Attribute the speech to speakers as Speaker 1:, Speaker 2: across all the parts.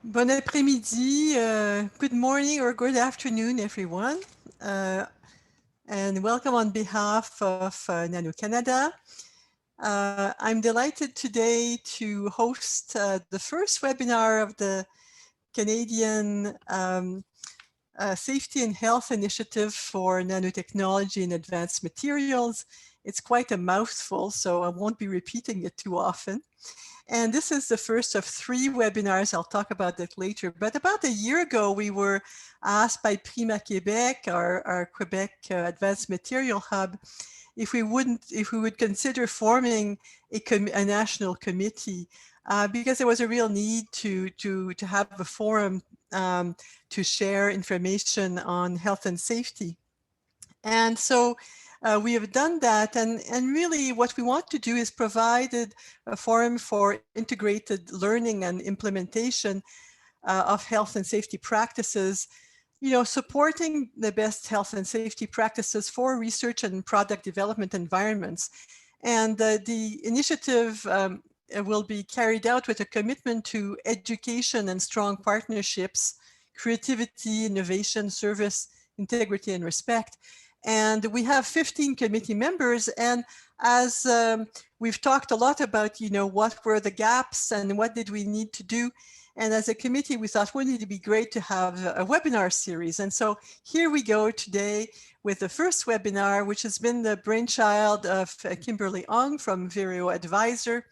Speaker 1: Bon après-midi, good morning or good afternoon, everyone, and welcome on behalf of NanoCanada. I'm delighted today to host the first webinar of the Canadian Safety and Health Initiative for Nanotechnology and Advanced Materials. It's quite a mouthful, so I won't be repeating it too often. And this is the first of 3 webinars. I'll talk about that later. But about a year ago, we were asked by Prima Quebec, our Quebec Advanced Material Hub, if we would consider forming a national committee, because there was a real need to have a forum to share information on health and safety. And so we have done that, and really what we want to do is provide a forum for integrated learning and implementation of health and safety practices, supporting the best health and safety practices for research and product development environments. And the initiative will be carried out with a commitment to education and strong partnerships, creativity, innovation, service, integrity, and respect. And we have 15 committee members. And as we've talked a lot about, what were the gaps and what did we need to do? And as a committee, we thought, wouldn't it be great to have a webinar series? And so here we go today with the first webinar, which has been the brainchild of Kimberly Hung from Vireo Advisor.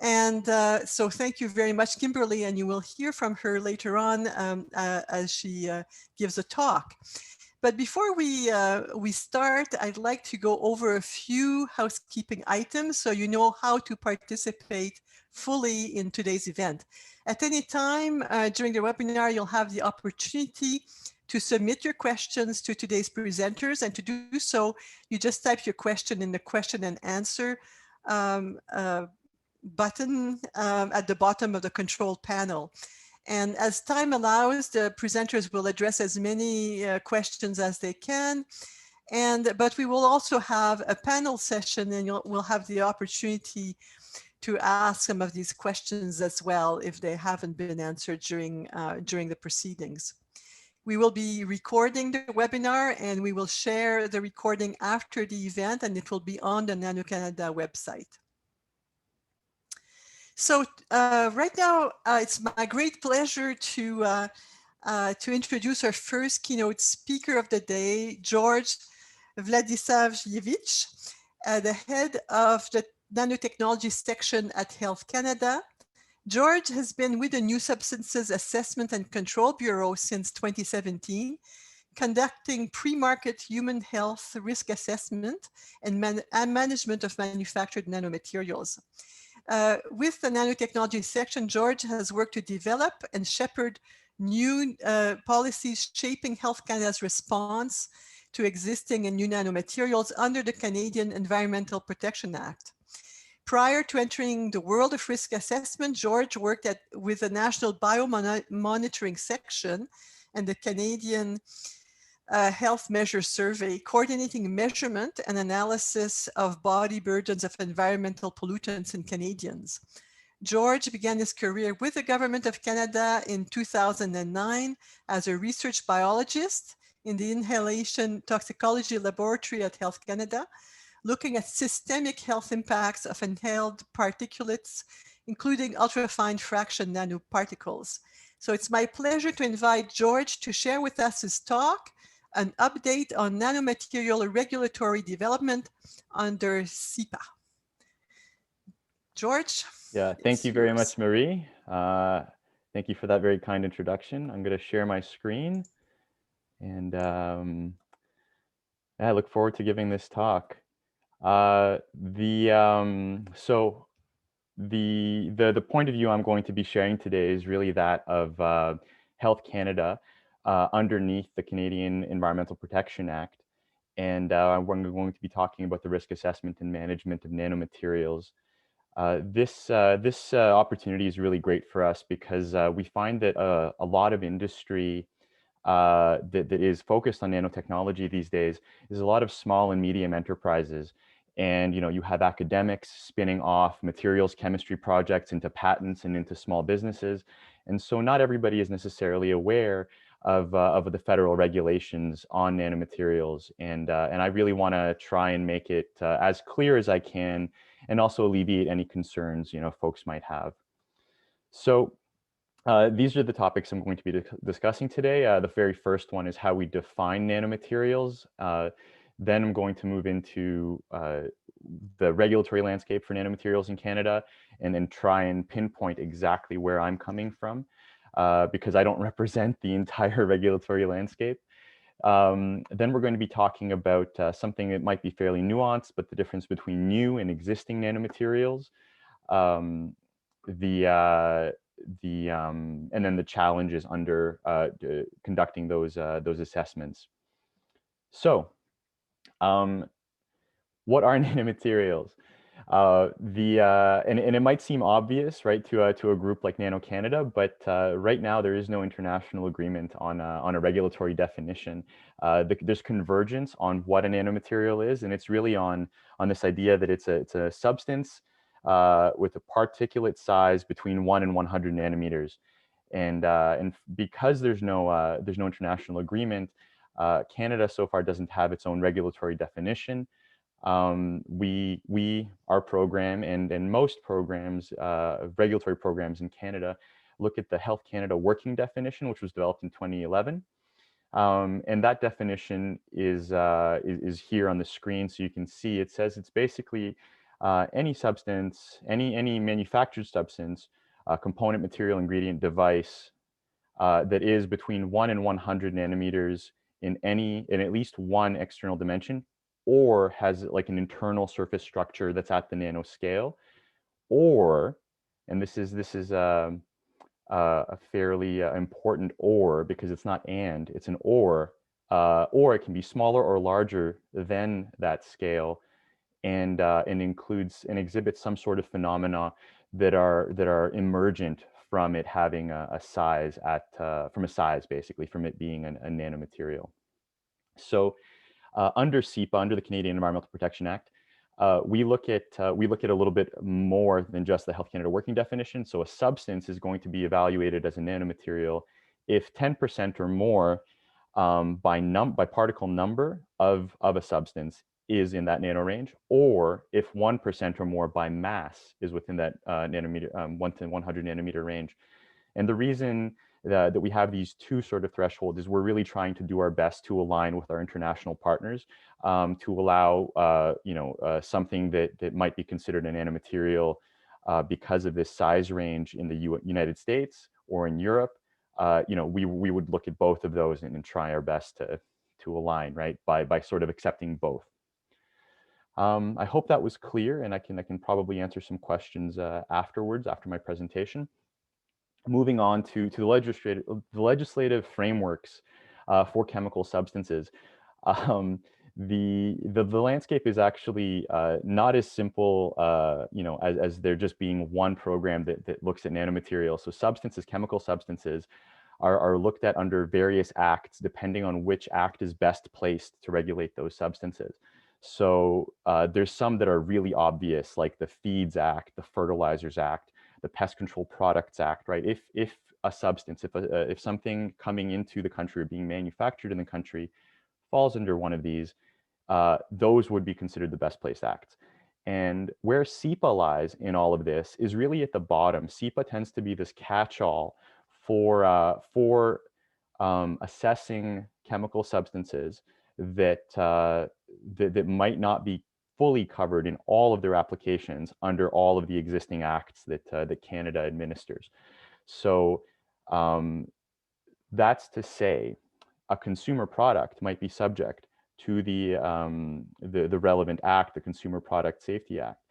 Speaker 1: And so thank you very much, Kimberly, and you will hear from her later on as she gives a talk. But before we start, I'd like to go over a few housekeeping items so you know how to participate fully in today's event. At any time during the webinar, you'll have the opportunity to submit your questions to today's presenters, and to do so, you just type your question in the question and answer button at the bottom of the control panel. And as time allows, the presenters will address as many questions as they can. But we will also have a panel session, and we'll have the opportunity to ask some of these questions as well if they haven't been answered during the proceedings. We will be recording the webinar, and we will share the recording after the event, and it will be on the NanoCanada website. So right now, it's my great pleasure to introduce our first keynote speaker of the day, George Vladislav, the head of the nanotechnology section at Health Canada. George has been with the New Substances Assessment and Control Bureau since 2017, conducting pre-market human health risk assessment and management of manufactured nanomaterials. With the nanotechnology section, George has worked to develop and shepherd new policies shaping Health Canada's response to existing and new nanomaterials under the Canadian Environmental Protection Act. Prior to entering the world of risk assessment, George worked with the National Biomonitoring Section and the Canadian Health Measure Survey, coordinating measurement and analysis of body burdens of environmental pollutants in Canadians. George began his career with the Government of Canada in 2009 as a research biologist in the Inhalation Toxicology Laboratory at Health Canada, looking at systemic health impacts of inhaled particulates, including ultrafine fraction nanoparticles. So it's my pleasure to invite George to share with us his talk, an update on nanomaterial regulatory development under CEPA. George?
Speaker 2: Yeah, thank you very much, Marie. Thank you for that very kind introduction. I'm going to share my screen, and I look forward to giving this talk. So the point of view I'm going to be sharing today is really that of Health Canada underneath the Canadian Environmental Protection Act. And we're going to be talking about the risk assessment and management of nanomaterials. This opportunity is really great for us because we find that a lot of industry that is focused on nanotechnology these days is a lot of small and medium enterprises. And you have academics spinning off materials chemistry projects into patents and into small businesses. And so not everybody is necessarily aware of the federal regulations on nanomaterials. And I really want to try and make it as clear as I can, and also alleviate any concerns, folks might have. So these are the topics I'm going to be discussing today. The very first one is how we define nanomaterials. Then I'm going to move into the regulatory landscape for nanomaterials in Canada, and then try and pinpoint exactly where I'm coming from, because I don't represent the entire regulatory landscape. Then we're going to be talking about something that might be fairly nuanced, but the difference between new and existing nanomaterials. Um, and then the challenges under conducting those assessments. So, what are nanomaterials? And it might seem obvious, right, to a group like NanoCanada, but right now there is no international agreement on a regulatory definition. There's convergence on what a nanomaterial is, and it's really on this idea that it's a substance with a particulate size between 1 and 100 nanometers. And because there's no international agreement, Canada so far doesn't have its own regulatory definition. Our program and most programs, regulatory programs in Canada, look at the Health Canada working definition, which was developed in 2011. And that definition is here on the screen, so you can see. It says it's basically any substance, any manufactured substance, component, material, ingredient, device that is between 1 and 100 nanometers in at least one external dimension, or has like an internal surface structure that's at the nanoscale, or, and this is a fairly important or, because it's not and, it's an or it can be smaller or larger than that scale, and includes and exhibits some sort of phenomena that are emergent from it having a size from a size, basically, from it being a nanomaterial. So under CEPA, under the Canadian Environmental Protection Act, we look at a little bit more than just the Health Canada working definition. So a substance is going to be evaluated as a nanomaterial if 10% or more by particle number of a substance is in that nano range, or if 1% or more by mass is within that nanometer, 1 to 100 nanometer range. And the reason that we have these two sort of thresholds is we're really trying to do our best to align with our international partners, to allow something that might be considered a nanomaterial because of this size range in the United States or in Europe. We would look at both of those and try our best to align, right, by sort of accepting both. I hope that was clear, and I can probably answer some questions afterwards, after my presentation. Moving on to the legislative frameworks for chemical substances. The landscape is actually not as simple, as there just being one program that looks at nanomaterials. So substances, chemical substances, are looked at under various acts, depending on which act is best placed to regulate those substances. So there's some that are really obvious, like the Feeds Act, the Fertilizers Act, the Pest Control Products Act, right? If a substance, if something coming into the country or being manufactured in the country falls under one of these, those would be considered the best placed acts. And where CEPA lies in all of this is really at the bottom. CEPA tends to be this catch-all for assessing chemical substances that might not be fully covered in all of their applications under all of the existing acts that Canada administers. So that's to say, a consumer product might be subject to the relevant act, the Consumer Product Safety Act,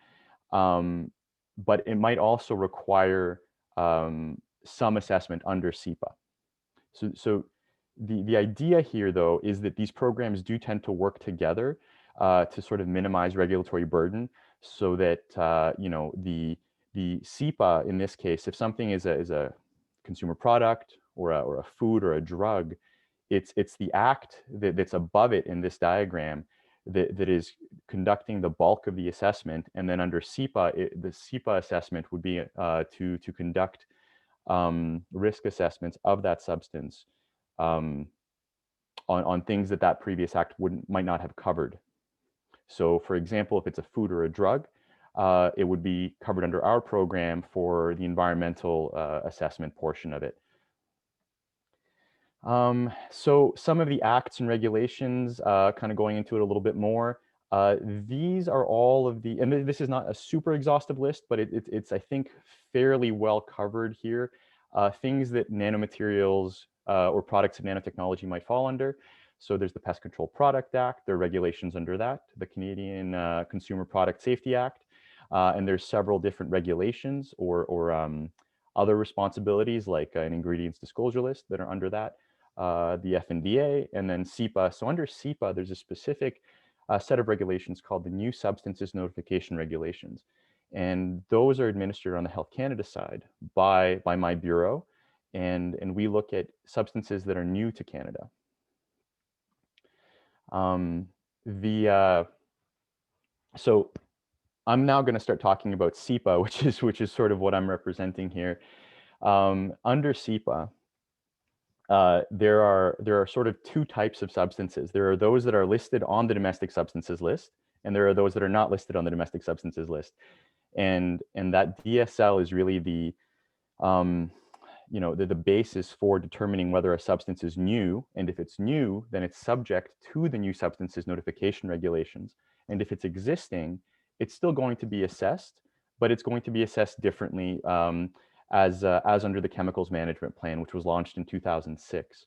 Speaker 2: but it might also require some assessment under CEPA. So the idea here, though, is that these programs do tend to work together to sort of minimize regulatory burden, so that the CEPA, in this case, if something is a consumer product or a food or a drug, it's the act that's above it in this diagram that is conducting the bulk of the assessment. And then under CEPA, the CEPA assessment would be to conduct risk assessments of that substance on things that that previous act might not have covered. So for example, if it's a food or a drug, it would be covered under our program for the environmental assessment portion of it. So some of the acts and regulations, kind of going into it a little bit more, these are all of the, and this is not a super exhaustive list, but it's I think, fairly well covered here. Things that nanomaterials or products of nanotechnology might fall under. So there's the Pest Control Product Act, there are regulations under that, the Canadian Consumer Product Safety Act, and there's several different regulations or other responsibilities like an ingredients disclosure list that are under that. The FNDA, and then SEPA. So under SEPA, there's a specific set of regulations called the New Substances Notification Regulations. And those are administered on the Health Canada side by my bureau. And we look at substances that are new to Canada. So I'm now going to start talking about SEPA, which is sort of what I'm representing here. Under SEPA, there are sort of two types of substances. There are those that are listed on the domestic substances list, and there are those that are not listed on the domestic substances list. And that DSL is really the the basis for determining whether a substance is new. And if it's new, then it's subject to the New Substances Notification Regulations. And if it's existing, it's still going to be assessed, but it's going to be assessed differently as under the Chemicals Management Plan, which was launched in 2006.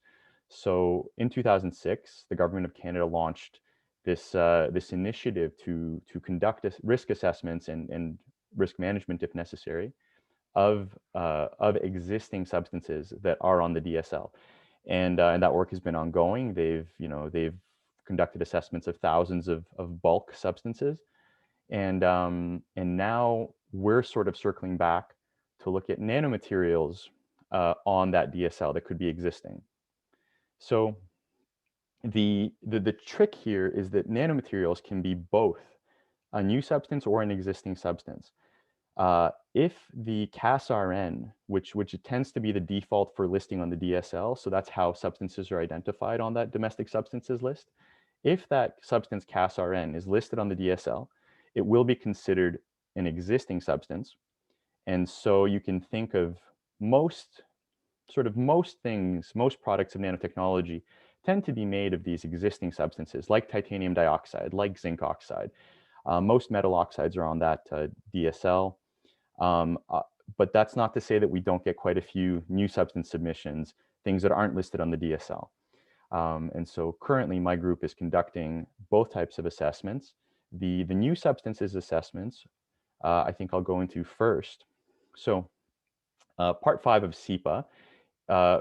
Speaker 2: So in 2006, the Government of Canada launched this initiative to conduct risk assessments and risk management, if necessary, of existing substances that are on the DSL, and that work has been ongoing. They've conducted assessments of thousands of bulk substances, and now we're sort of circling back to look at nanomaterials on that DSL that could be existing. So the trick here is that nanomaterials can be both a new substance or an existing substance. If the CAS-RN, which tends to be the default for listing on the DSL, so that's how substances are identified on that domestic substances list. If that substance CAS-RN is listed on the DSL, it will be considered an existing substance. And so you can think of most things, most products of nanotechnology tend to be made of these existing substances, like titanium dioxide, like zinc oxide. Most metal oxides are on that DSL. But that's not to say that we don't get quite a few new substance submissions, things that aren't listed on the DSL. And so currently my group is conducting both types of assessments. The new substances assessments, I think I'll go into first. So part 5 of SEPA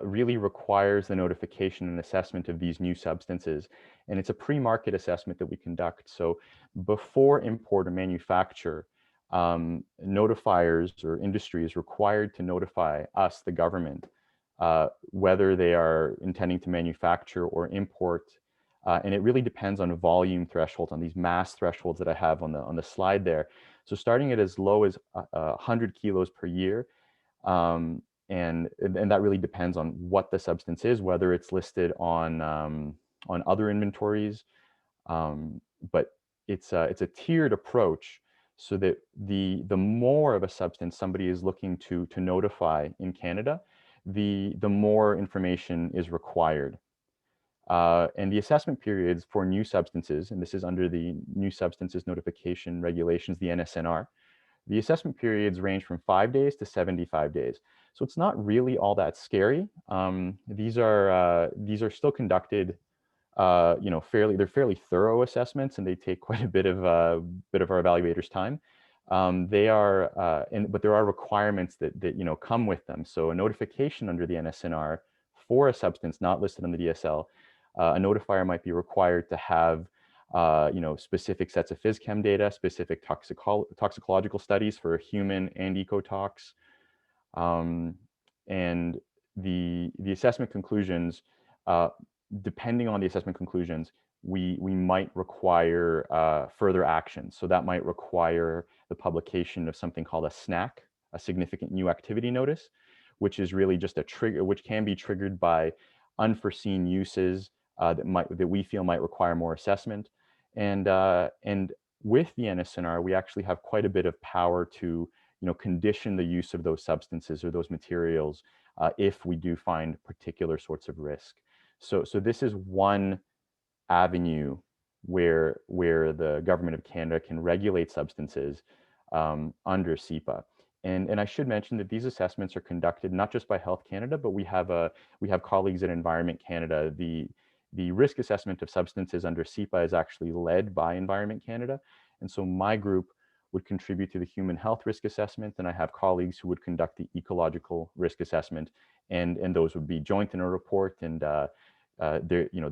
Speaker 2: really requires the notification and assessment of these new substances. And it's a pre-market assessment that we conduct. So before import or manufacture, notifiers or industry is required to notify us, the government, whether they are intending to manufacture or import. And it really depends on volume thresholds, on these mass thresholds that I have on the slide there. So starting at as low as 100 kilos per year, and that really depends on what the substance is, whether it's listed on other inventories, but it's a tiered approach, so that the more of a substance somebody is looking to notify in Canada, the more information is required. And the assessment periods for new substances, and this is under the New Substances Notification Regulations, the NSNR, the assessment periods range from 5 days to 75 days. So it's not really all that scary. These are still conducted, they're fairly thorough assessments, and they take quite a bit of our evaluators' time. But there are requirements that come with them. So a notification under the NSNR for a substance not listed on the DSL, a notifier might be required to have specific sets of phys-chem data, specific toxicological studies for human and ecotox, and the assessment conclusions. Depending on the assessment conclusions, we might require further action. So that might require the publication of something called a SNAC, a Significant New Activity Notice, which is really just a trigger, which can be triggered by unforeseen uses that we feel might require more assessment. And with the NSNR, we actually have quite a bit of power to condition the use of those substances or those materials if we do find particular sorts of risk. So this is one avenue where the government of Canada can regulate substances under CEPA. And I should mention that these assessments are conducted not just by Health Canada, but we have colleagues at Environment Canada. The risk assessment of substances under CEPA is actually led by Environment Canada. And so my group would contribute to the human health risk assessment, and I have colleagues who would conduct the ecological risk assessment, and those would be joint in a report, and the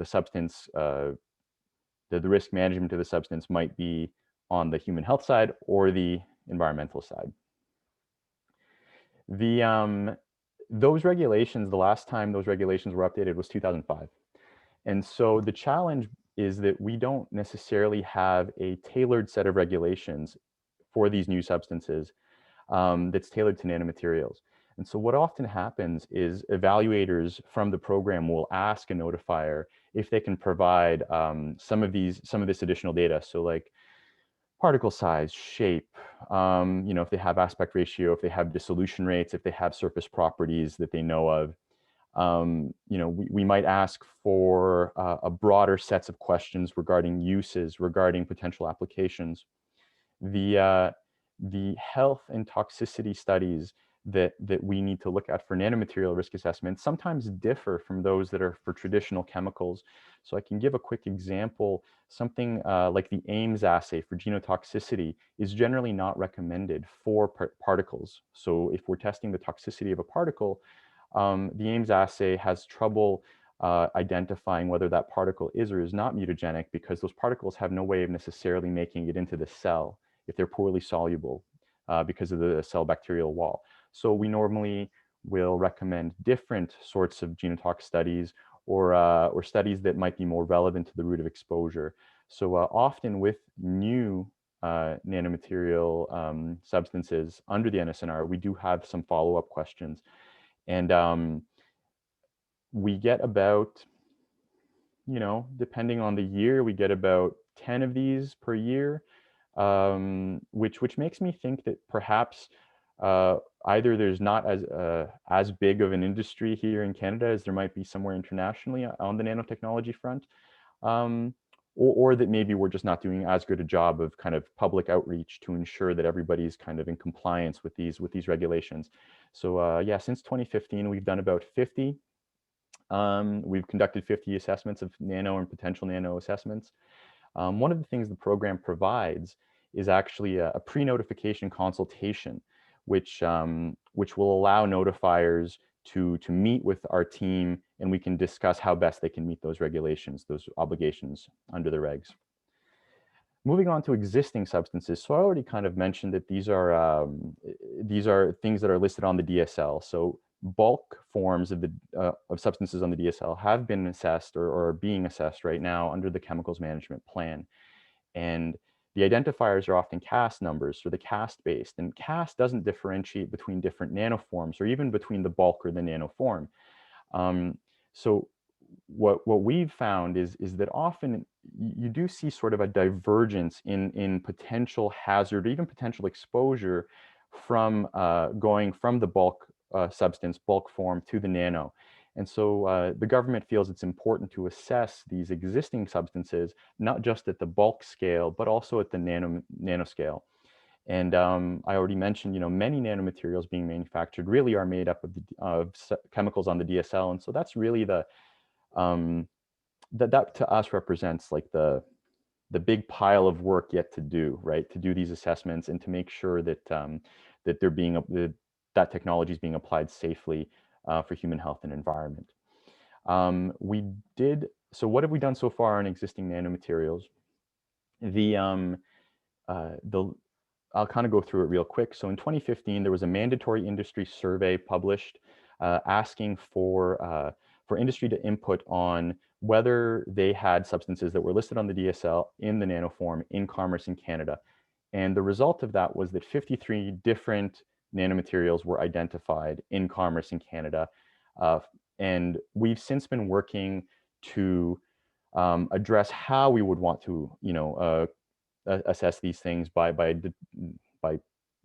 Speaker 2: substance, the risk management of the substance might be on the human health side or the environmental side. Those regulations, the last time those regulations were updated was 2005. And so the challenge is that we don't necessarily have a tailored set of regulations for these new substances that's tailored to nanomaterials. And so what often happens is evaluators from the program will ask a notifier if they can provide some of this additional data. So like particle size, shape, if they have aspect ratio, if they have dissolution rates, if they have surface properties that they know of. We might ask for a broader sets of questions regarding uses, regarding potential applications. The health and toxicity studies that we need to look at for nanomaterial risk assessment sometimes differ from those that are for traditional chemicals. So I can give a quick example. Something like the Ames assay for genotoxicity is generally not recommended for particles. So if we're testing the toxicity of a particle, the Ames assay has trouble identifying whether that particle is or is not mutagenic, because those particles have no way of necessarily making it into the cell if they're poorly soluble because of the cell bacterial wall. So we normally will recommend different sorts of genotox studies, or studies that might be more relevant to the route of exposure. So often with new nanomaterial substances under the NSNR, we do have some follow-up questions. And we get about, depending on the year, we get about 10 of these per year, which makes me think that perhaps either there's not as big of an industry here in Canada as there might be somewhere internationally on the nanotechnology front, or that maybe we're just not doing as good a job of kind of public outreach to ensure that everybody's kind of in compliance with these regulations. So yeah, since 2015, we've done about 50. We've conducted 50 assessments of nano and potential nano assessments. One of the things the program provides is actually a pre-notification consultation, which will allow notifiers to meet with our team, and we can discuss how best they can meet those regulations, those obligations under the regs. Moving on to existing substances. So I already kind of mentioned that these are things that are listed on the DSL. So bulk forms of substances on the DSL have been assessed or are being assessed right now under the Chemicals Management Plan. And the identifiers are often CAST numbers, so the CAST based. And CAST doesn't differentiate between different nanoforms or even between the bulk or the nanoform. So what we've found is that often you do see sort of a divergence in potential hazard or even potential exposure from going from the bulk substance, bulk form to the nano. And so the government feels it's important to assess these existing substances, not just at the bulk scale, but also at the nano scale. And I already mentioned, many nanomaterials being manufactured really are made up of chemicals on the DSL. And so that's really that to us represents like the big pile of work yet to do, right? To do these assessments and to make sure that that that technology is being applied safely for human health and environment. So what have we done so far on existing nanomaterials? I'll kind of go through it real quick. So in 2015, there was a mandatory industry survey published asking for industry to input on whether they had substances that were listed on the DSL in the nanoform in commerce in Canada. And the result of that was that 53 different nanomaterials were identified in commerce in Canada. And we've since been working to address how we would want to, assess these things by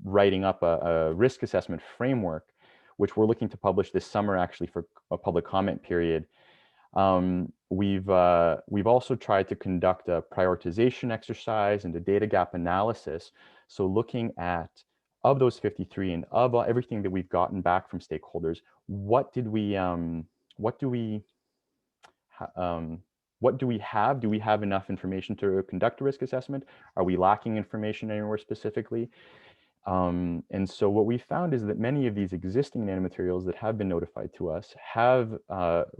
Speaker 2: writing up a risk assessment framework, which we're looking to publish this summer, actually, for a public comment period. We've also tried to conduct a prioritization exercise and a data gap analysis. So looking at, of those 53 and of everything that we've gotten back from stakeholders, what do we have? Do we have enough information to conduct a risk assessment? Are we lacking information anywhere specifically? And so what we found is that many of these existing nanomaterials that have been notified to us have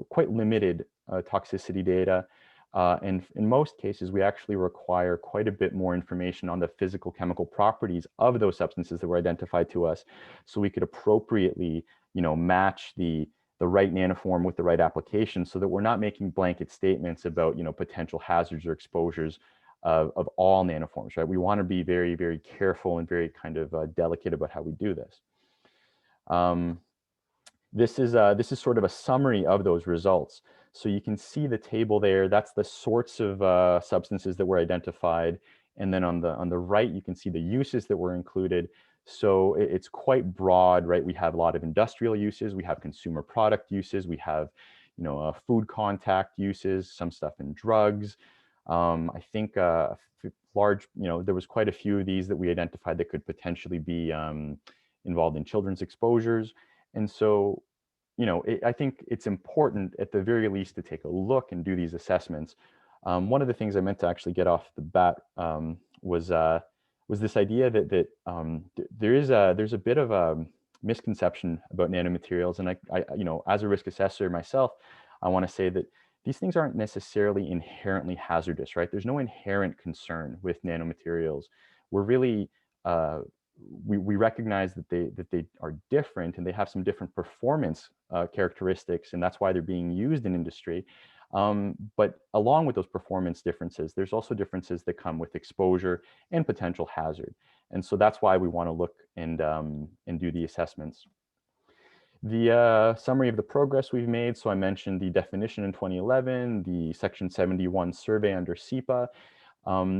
Speaker 2: quite limited toxicity data. And in most cases, we actually require quite a bit more information on the physical chemical properties of those substances that were identified to us, so we could appropriately, match the right nanoform with the right application, so that we're not making blanket statements about, potential hazards or exposures of all nanoforms, right? We want to be very, very careful and very kind of delicate about how we do this. This is sort of a summary of those results. So you can see the table there. That's the sorts of substances that were identified, and then on the right you can see the uses that were included. So it's quite broad, right? We have a lot of industrial uses, we have consumer product uses, we have, food contact uses, some stuff in drugs. I think large, there was quite a few of these that we identified that could potentially be involved in children's exposures. And so, I think it's important at the very least to take a look and do these assessments. One of the things I meant to actually get off the bat was this idea that there's a bit of a misconception about nanomaterials. And I as a risk assessor myself, I want to say that these things aren't necessarily inherently hazardous, right? There's no inherent concern with nanomaterials. We're really we recognize that they are different and they have some different performance characteristics, and that's why they're being used in industry. But along with those performance differences, there's also differences that come with exposure and potential hazard. And so that's why we want to look and do the assessments. The summary of the progress we've made. So I mentioned the definition in 2011, the Section 71 survey under SEPA.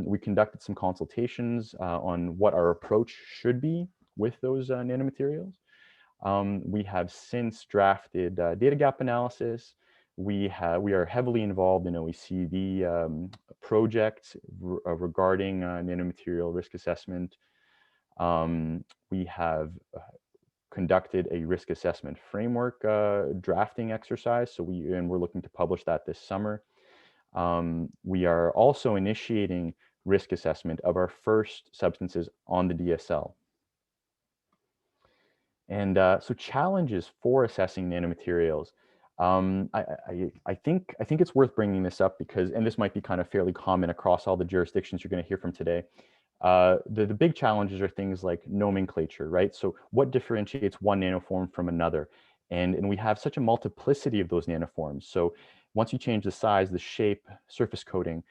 Speaker 2: We conducted some consultations on what our approach should be with those nanomaterials. We have since drafted data gap analysis. We are heavily involved in OECD projects regarding nanomaterial risk assessment. We have conducted a risk assessment framework drafting exercise. So we're looking to publish that this summer. We are also initiating risk assessment of our first substances on the DSL. And so challenges for assessing nanomaterials. I think it's worth bringing this up because, and this might be kind of fairly common across all the jurisdictions you're going to hear from today. The big challenges are things like nomenclature, right? So what differentiates one nanoform from another? And we have such a multiplicity of those nanoforms. So once you change the size, the shape, surface coating,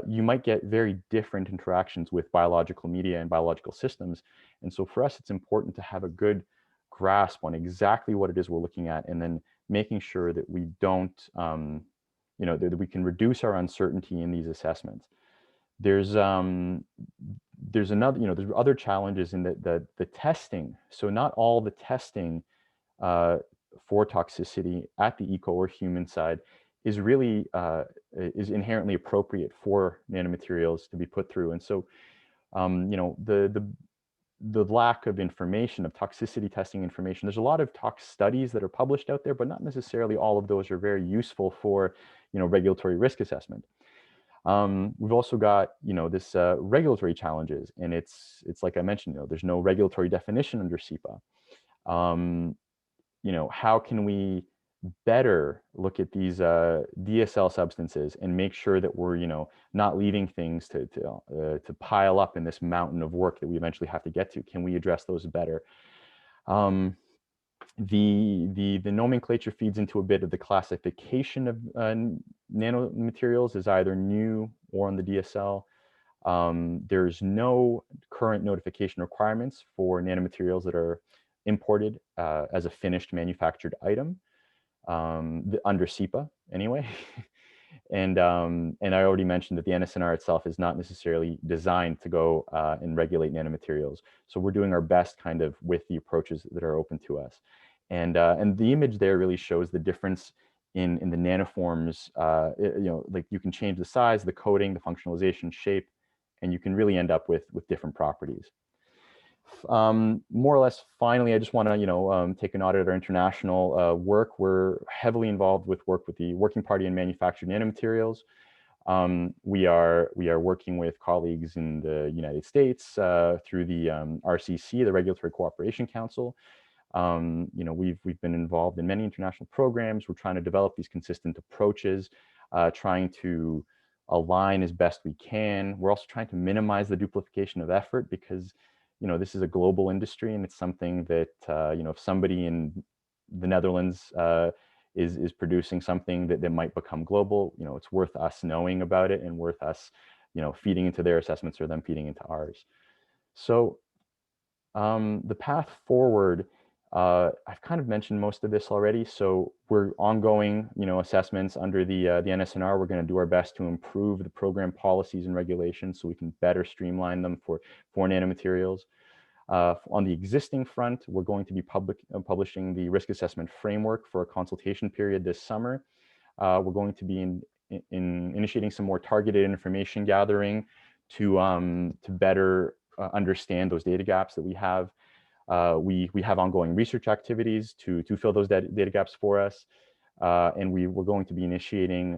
Speaker 2: you might get very different interactions with biological media and biological systems. And so for us, it's important to have a good grasp on exactly what it is we're looking at, and then making sure that we don't, that we can reduce our uncertainty in these assessments. There's other challenges in the testing. So not all the testing for toxicity at the eco or human side is really is inherently appropriate for nanomaterials to be put through. And so, the lack of information, of toxicity testing information, there's a lot of tox studies that are published out there, but not necessarily all of those are very useful for, regulatory risk assessment. We've also got, this regulatory challenges, and it's like I mentioned, there's no regulatory definition under SEPA. How can we better look at these DSL substances and make sure that we're, not leaving things to pile up in this mountain of work that we eventually have to get to? Can we address those better? The nomenclature feeds into a bit of the classification of nanomaterials as either new or on the DSL. There's no current notification requirements for nanomaterials that are imported as a finished manufactured item under SEPA anyway. And I already mentioned that the NSNR itself is not necessarily designed to go and regulate nanomaterials. So we're doing our best kind of with the approaches that are open to us. And the image there really shows the difference in the nanoforms. Like you can change the size, the coating, the functionalization, shape, and you can really end up with different properties. More or less, finally, I just want to, take a nod at our international work. We're heavily involved with work with the Working Party on Manufactured Nanomaterials. We are working with colleagues in the United States through the RCC, the Regulatory Cooperation Council. We've been involved in many international programs. We're trying to develop these consistent approaches, trying to align as best we can. We're also trying to minimize the duplication of effort because this is a global industry, and it's something that, if somebody in the Netherlands is producing something that might become global, it's worth us knowing about it and worth us, feeding into their assessments or them feeding into ours. So the path forward, I've kind of mentioned most of this already. So we're ongoing, assessments under the NSNR. We're going to do our best to improve the program policies and regulations so we can better streamline them for nanomaterials. On the existing front, we're going to be publishing the risk assessment framework for a consultation period this summer. We're going to be initiating some more targeted information gathering to better understand those data gaps that we have. We have ongoing research activities to fill those data gaps for us. And we're going to be initiating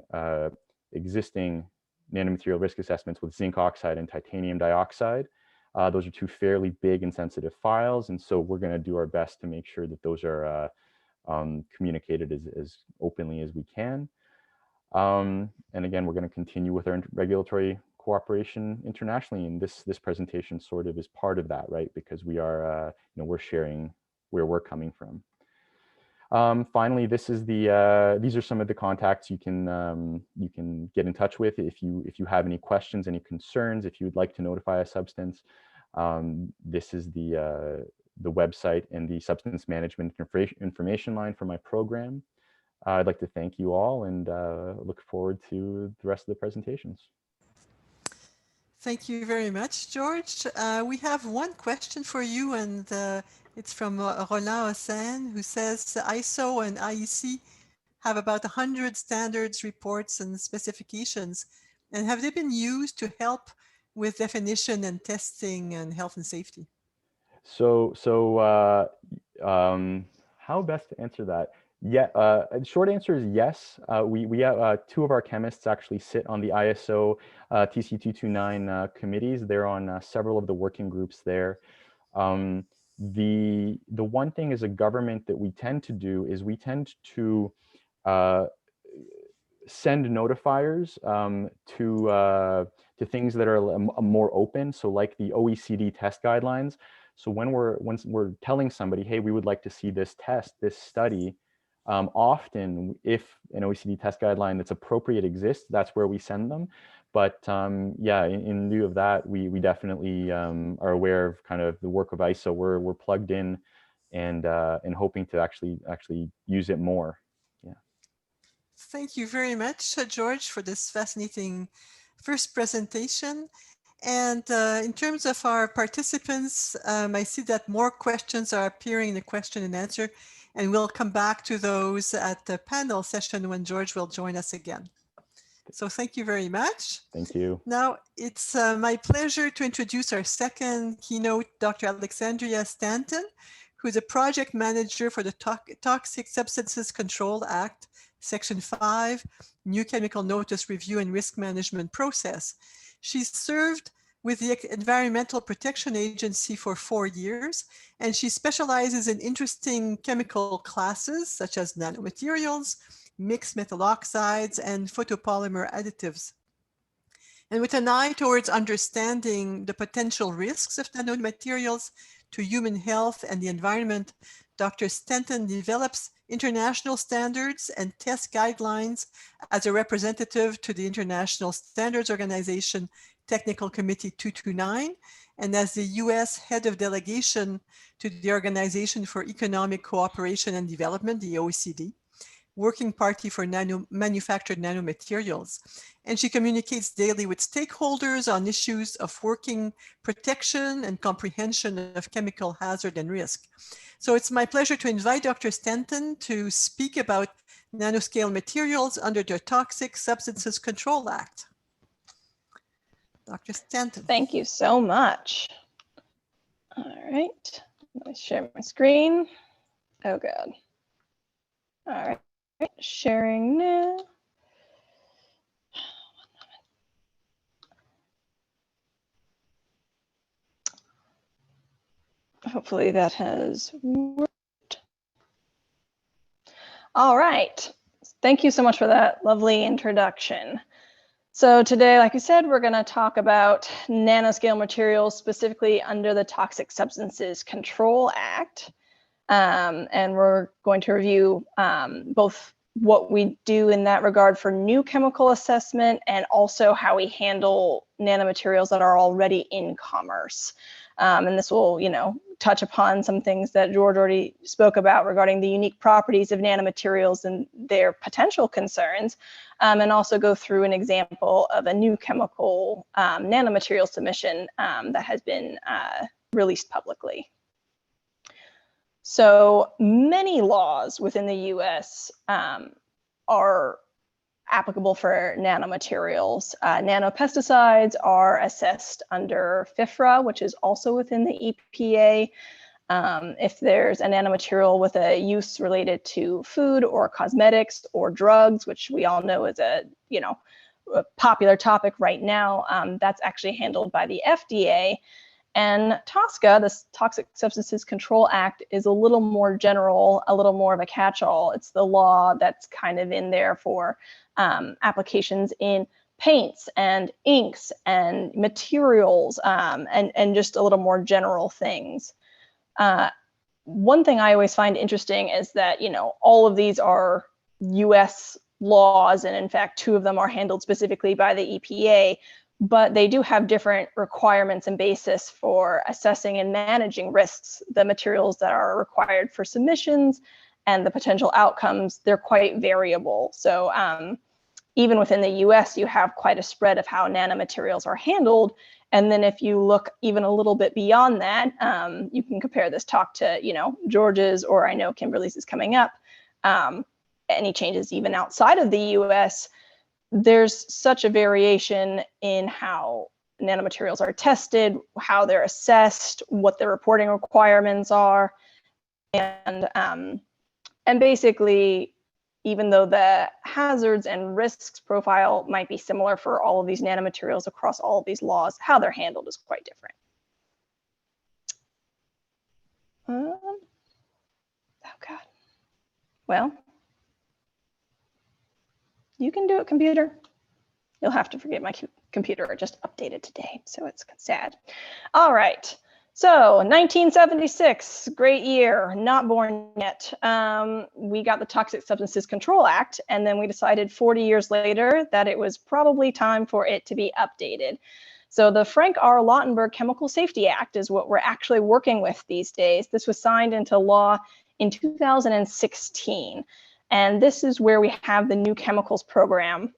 Speaker 2: existing nanomaterial risk assessments with zinc oxide and titanium dioxide. Those are two fairly big and sensitive files. And so we're going to do our best to make sure that those are communicated as openly as we can. And again, we're going to continue with our regulatory cooperation internationally. And this presentation sort of is part of that, right? Because we are, we're sharing where we're coming from. Finally, these are some of the contacts you can get in touch with if you have any questions, any concerns, if you would like to notify a substance. This is the website and the substance management information line for my program. I'd like to thank you all and look forward to the rest of the presentations.
Speaker 1: Thank you very much, George. We have one question for you, and it's from Roland Hossein, who says ISO and IEC have about 100 standards, reports, and specifications. And have they been used to help with definition and testing and health and safety?
Speaker 2: So how best to answer that? Yeah, the short answer is yes. We have two of our chemists actually sit on the ISO TC229 committees. They're on several of the working groups there. The one thing as a government that we tend to do is we tend to send notifiers to things that are more open. So like the OECD test guidelines. So when we're telling somebody, hey, we would like to see this study, often if an OECD test guideline that's appropriate exists, that's where we send them. But yeah, in lieu of that, we definitely are aware of kind of the work of ISO. We're plugged in and hoping to actually use it more. Yeah.
Speaker 1: Thank you very much, George, for this fascinating first presentation. And in terms of our participants, I see that more questions are appearing in the question and answer, and we'll come back to those at the panel session when George will join us again. So thank you very much.
Speaker 2: Thank you.
Speaker 1: Now, it's my pleasure to introduce our second keynote, Dr. Alexandria Stanton, who's a project manager for the Toxic Substances Control Act, Section 5, New Chemical Notice Review and Risk Management Process. She's served with the Environmental Protection Agency for 4 years, and she specializes in interesting chemical classes such as nanomaterials, mixed metal oxides, and photopolymer additives. And with an eye towards understanding the potential risks of nanomaterials to human health and the environment, Dr. Stanton develops international standards and test guidelines as a representative to the International Standards Organization Technical Committee 229 and as the U.S. Head of Delegation to the Organization for Economic Cooperation and Development, the OECD, Working Party for Manufactured Nanomaterials. And she communicates daily with stakeholders on issues of working protection and comprehension of chemical hazard and risk. So it's my pleasure to invite Dr. Stanton to speak about nanoscale materials under the Toxic Substances Control Act. Dr. Stanton.
Speaker 3: Thank you so much. All right, let me share my screen. Oh, good. All right, sharing now. Hopefully that has worked. All right, thank you so much for that lovely introduction. So today, like I said, we're going to talk about nanoscale materials, specifically under the Toxic Substances Control Act. And we're going to review both what we do in that regard for new chemical assessment and also how we handle nanomaterials that are already in commerce. And this will, touch upon some things that George already spoke about regarding the unique properties of nanomaterials and their potential concerns, and also go through an example of a new chemical nanomaterial submission that has been released publicly. So many laws within the US are applicable for nanomaterials. Nanopesticides are assessed under FIFRA, which is also within the EPA. If there's a nanomaterial with a use related to food or cosmetics or drugs, which we all know is a popular topic right now, that's actually handled by the FDA. And TSCA, the Toxic Substances Control Act, is a little more general, a little more of a catch-all. It's the law that's kind of in there for applications in paints and inks and materials and just a little more general things. One thing I always find interesting is that, all of these are US laws, and in fact, 2 of them are handled specifically by the EPA, but they do have different requirements and basis for assessing and managing risks. The materials that are required for submissions and the potential outcomes, they're quite variable. So even within the US, you have quite a spread of how nanomaterials are handled. And then if you look even a little bit beyond that, you can compare this talk to, George's, or I know Kimberly's is coming up. Any changes even outside of the US, there's such a variation in how nanomaterials are tested, how they're assessed, what the reporting requirements are, and basically, even though the hazards and risks profile might be similar for all of these nanomaterials across all of these laws, how they're handled is quite different. Oh God. Well, you can do it, computer. You'll have to forget my computer. I just updated today, so it's sad. All right. So 1976, great year, not born yet. We got the Toxic Substances Control Act, and then we decided 40 years later that it was probably time for it to be updated. So the Frank R. Lautenberg Chemical Safety Act is what we're actually working with these days. This was signed into law in 2016. And this is where we have the new chemicals program,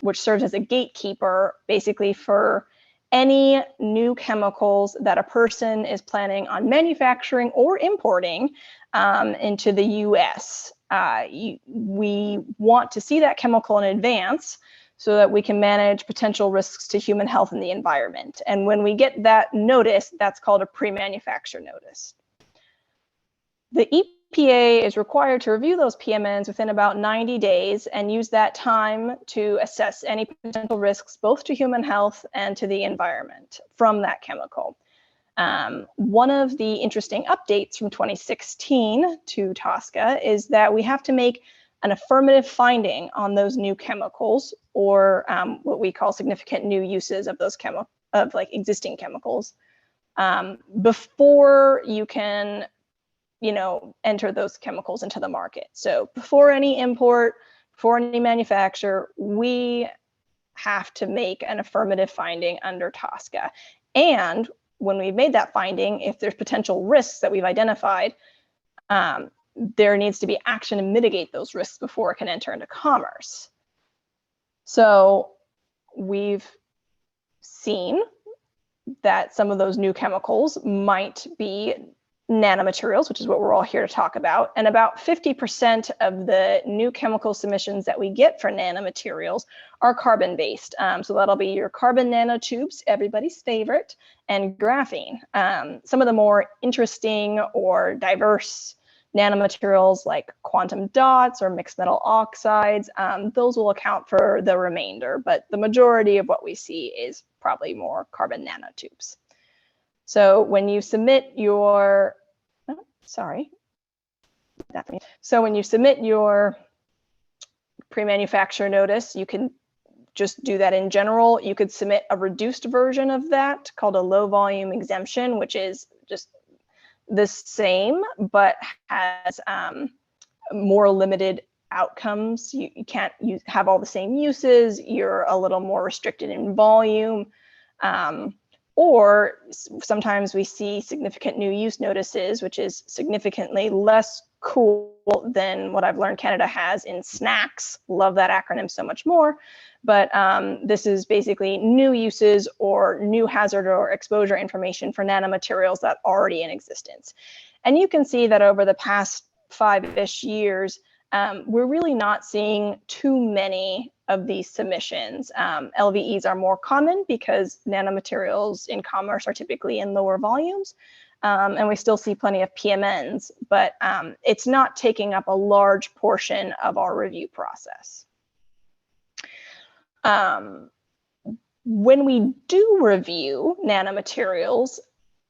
Speaker 3: which serves as a gatekeeper basically for any new chemicals that a person is planning on manufacturing or importing into the US. We want to see that chemical in advance so that we can manage potential risks to human health and the environment. And when we get that notice, that's called a pre-manufacture notice. The EPA is required to review those PMNs within about 90 days and use that time to assess any potential risks both to human health and to the environment from that chemical. One of the interesting updates from 2016 to TSCA is that we have to make an affirmative finding on those new chemicals, or what we call significant new uses of those existing chemicals, before you can enter those chemicals into the market. So before any import, before any manufacture, we have to make an affirmative finding under TSCA. And when we've made that finding, if there's potential risks that we've identified, there needs to be action to mitigate those risks before it can enter into commerce. So we've seen that some of those new chemicals might be nanomaterials, which is what we're all here to talk about. And about 50% of the new chemical submissions that we get for nanomaterials are carbon-based. So that'll be your carbon nanotubes, everybody's favorite, and graphene. Some of the more interesting or diverse nanomaterials like quantum dots or mixed metal oxides, those will account for the remainder, but the majority of what we see is probably more carbon nanotubes. So when you submit your, So when you submit your pre-manufacture notice, you can just do that in general. You could submit a reduced version of that called a low volume exemption, which is just the same, but has more limited outcomes. You can't have all the same uses. You're a little more restricted in volume. Or sometimes we see significant new use notices, which is significantly less cool than what I've learned Canada has in snacks. Love that acronym so much more. But this is basically new uses or new hazard or exposure information for nanomaterials that are already in existence. And you can see that over the past 5-ish years, we're really not seeing too many of these submissions. LVEs are more common because nanomaterials in commerce are typically in lower volumes. And we still see plenty of PMNs, but it's not taking up a large portion of our review process. When we do review nanomaterials,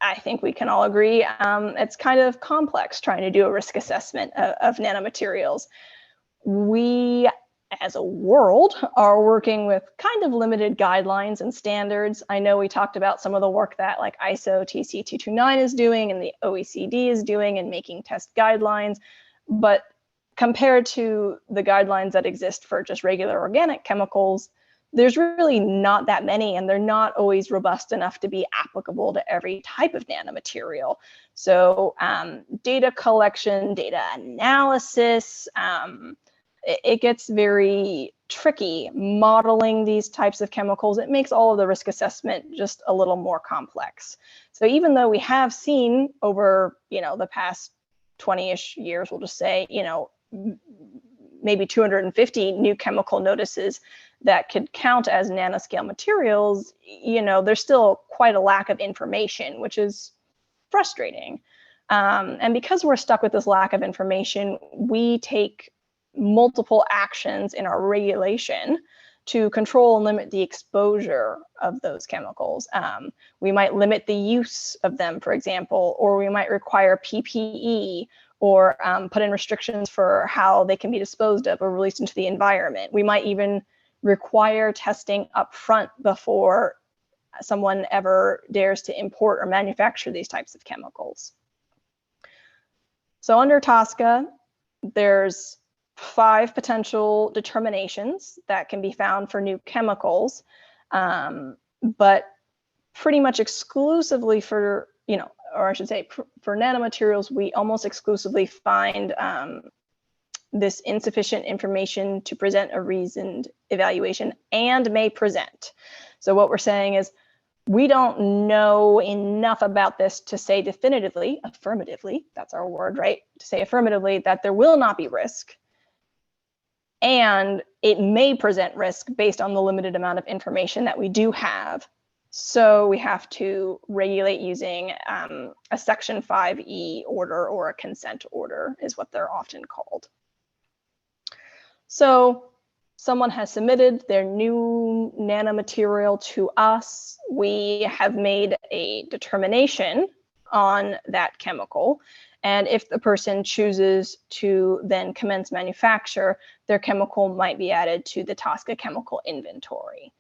Speaker 3: I think we can all agree it's kind of complex trying to do a risk assessment of nanomaterials. We, as a world, are working with kind of limited guidelines and standards. I know we talked about some of the work that like ISO TC229 is doing and the OECD is doing in making test guidelines, but compared to the guidelines that exist for just regular organic chemicals, there's really not that many, and they're not always robust enough to be applicable to every type of nanomaterial. So data collection, data analysis, it gets very tricky modeling these types of chemicals. It makes all of the risk assessment just a little more complex. So even though we have seen over, the past 20-ish years, we'll just say, maybe 250 new chemical notices that could count as nanoscale materials, there's still quite a lack of information, which is frustrating. And because we're stuck with this lack of information, we take multiple actions in our regulation to control and limit the exposure of those chemicals. We might limit the use of them, for example, or we might require PPE, or put in restrictions for how they can be disposed of or released into the environment. We might even require testing up front before someone ever dares to import or manufacture these types of chemicals. So under TSCA, there's 5 potential determinations that can be found for new chemicals, but pretty much exclusively for, or I should say, for nanomaterials, we almost exclusively find this insufficient information to present a reasoned evaluation and may present. So what we're saying is we don't know enough about this to say definitively, affirmatively, that's our word, right? To say affirmatively that there will not be risk, and it may present risk based on the limited amount of information that we do have. So we have to regulate using a Section 5E order, or a consent order is what they're often called. So someone has submitted their new nanomaterial to us. We have made a determination on that chemical. And if the person chooses to then commence manufacture, their chemical might be added to the TSCA chemical inventory.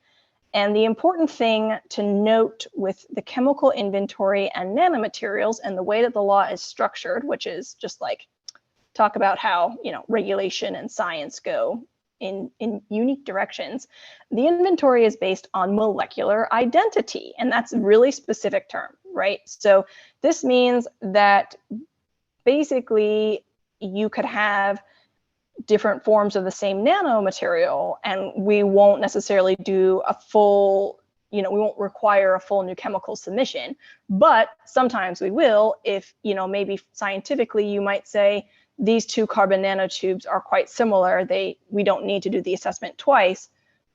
Speaker 3: And the important thing to note with the chemical inventory and nanomaterials and the way that the law is structured, which is just like talk about how regulation and science go in unique directions, the inventory is based on molecular identity. And that's a really specific term, right? So this means that basically you could have different forms of the same nanomaterial, and we won't necessarily do a full, we won't require a full new chemical submission, but sometimes we will if, maybe scientifically you might say these two carbon nanotubes are quite similar. We don't need to do the assessment twice.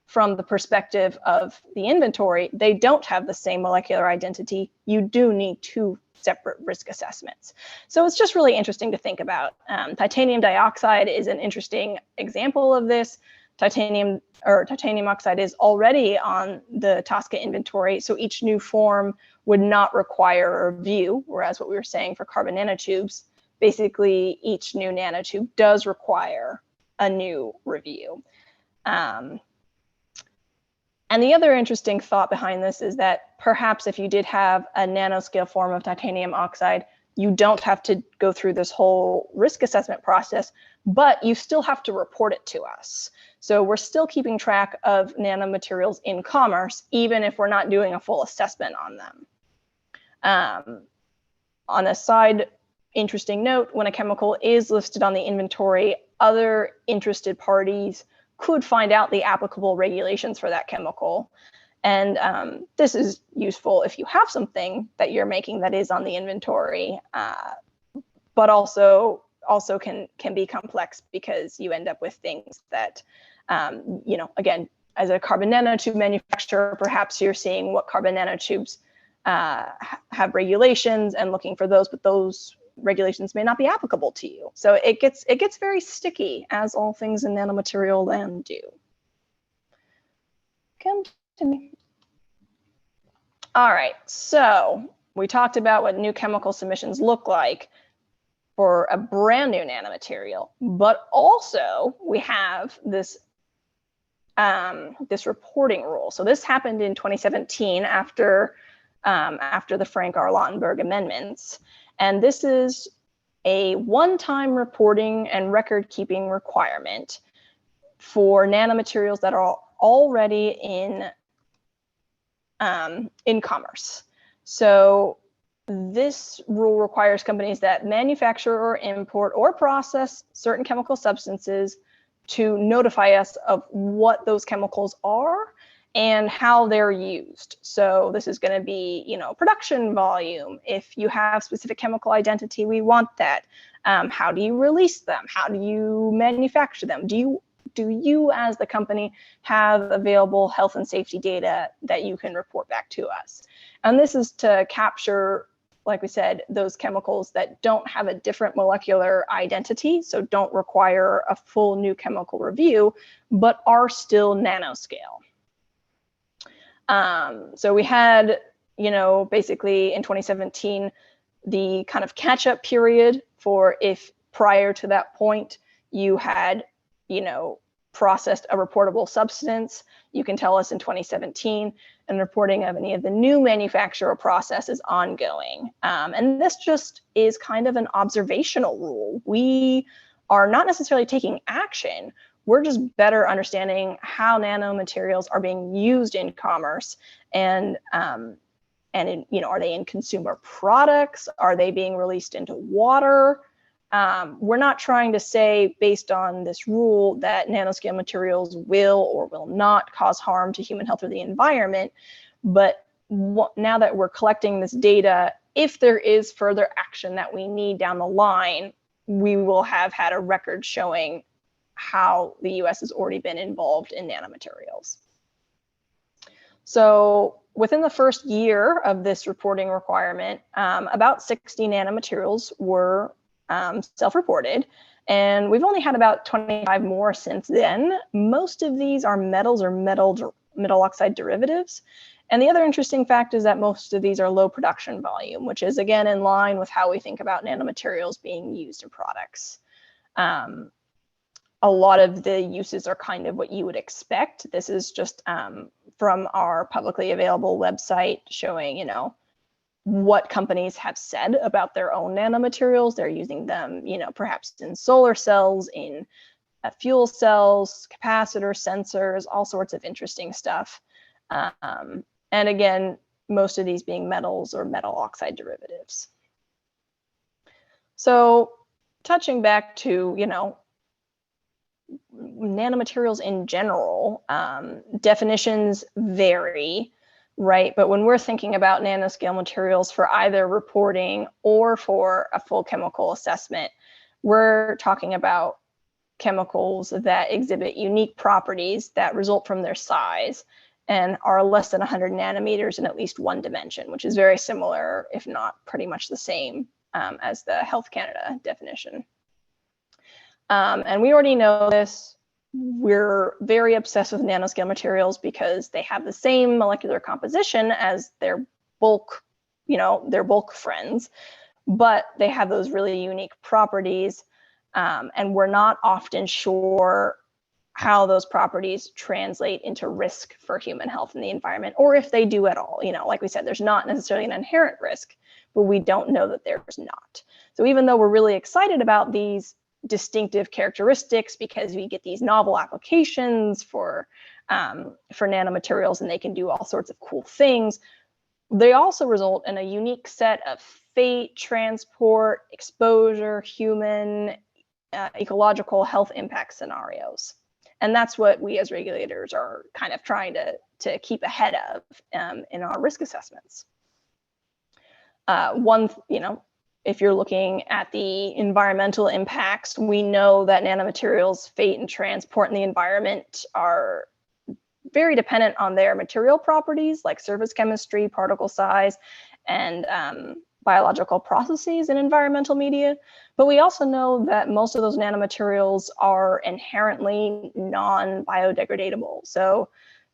Speaker 3: From the perspective of the inventory, they don't have the same molecular identity. You do need two separate risk assessments. So it's just really interesting to think about. Titanium dioxide is an interesting example of this. Titanium oxide is already on the TSCA inventory, so each new form would not require a review, whereas what we were saying for carbon nanotubes, basically each new nanotube does require a new review. And the other interesting thought behind this is that perhaps if you did have a nanoscale form of titanium oxide, you don't have to go through this whole risk assessment process, but you still have to report it to us. So we're still keeping track of nanomaterials in commerce, even if we're not doing a full assessment on them. On a side interesting note, when a chemical is listed on the inventory, other interested parties could find out the applicable regulations for that chemical. And this is useful if you have something that you're making that is on the inventory, but also can be complex because you end up with things that, again, as a carbon nanotube manufacturer, perhaps you're seeing what carbon nanotubes have regulations and looking for those, but those regulations may not be applicable to you. So it gets very sticky, as all things in nanomaterial land do. Continue. All right, so we talked about what new chemical submissions look like for a brand new nanomaterial, but also we have this this reporting rule. So this happened in 2017 after the Frank R. Lautenberg amendments. And this is a one-time reporting and record-keeping requirement for nanomaterials that are already in commerce. So this rule requires companies that manufacture or import or process certain chemical substances to notify us of what those chemicals are and how they're used. So this is going to be, production volume. If you have specific chemical identity, we want that. How do you release them? How do you manufacture them? Do you as the company have available health and safety data that you can report back to us? And this is to capture, like we said, those chemicals that don't have a different molecular identity, so don't require a full new chemical review, but are still nanoscale. So we had, basically in 2017, the kind of catch-up period for if prior to that point you had, processed a reportable substance, you can tell us in 2017, and reporting of any of the new manufacturer process is ongoing. And this just is kind of an observational rule. We are not necessarily taking action. We're just better understanding how nanomaterials are being used in commerce, and are they in consumer products? Are they being released into water? We're not trying to say, based on this rule, that nanoscale materials will or will not cause harm to human health or the environment. But now that we're collecting this data, if there is further action that we need down the line, we will have had a record showing how the US has already been involved in nanomaterials. So within the first year of this reporting requirement, about 60 nanomaterials were self-reported, and we've only had about 25 more since then. Most of these are metals or metal oxide derivatives. And the other interesting fact is that most of these are low production volume, which is again in line with how we think about nanomaterials being used in products. A lot of the uses are kind of what you would expect. This is just from our publicly available website showing, what companies have said about their own nanomaterials. They're using them, perhaps in solar cells, in fuel cells, capacitors, sensors, all sorts of interesting stuff. And again, most of these being metals or metal oxide derivatives. So touching back to, nanomaterials in general, definitions vary, right? But when we're thinking about nanoscale materials for either reporting or for a full chemical assessment, we're talking about chemicals that exhibit unique properties that result from their size and are less than 100 nanometers in at least one dimension, which is very similar, if not pretty much the same as the Health Canada definition. And we already know this. We're very obsessed with nanoscale materials because they have the same molecular composition as their bulk, their bulk friends, but they have those really unique properties. And we're not often sure how those properties translate into risk for human health and the environment, or if they do at all. Like we said, there's not necessarily an inherent risk, but we don't know that there's not. So even though we're really excited about these distinctive characteristics because we get these novel applications for nanomaterials and they can do all sorts of cool things, they also result in a unique set of fate, transport, exposure, human, ecological health impact scenarios. And that's what we as regulators are kind of trying to keep ahead of in our risk assessments. If you're looking at the environmental impacts, we know that nanomaterials, fate, and transport in the environment are very dependent on their material properties like surface chemistry, particle size, and biological processes in environmental media. But we also know that most of those nanomaterials are inherently non-biodegradable. So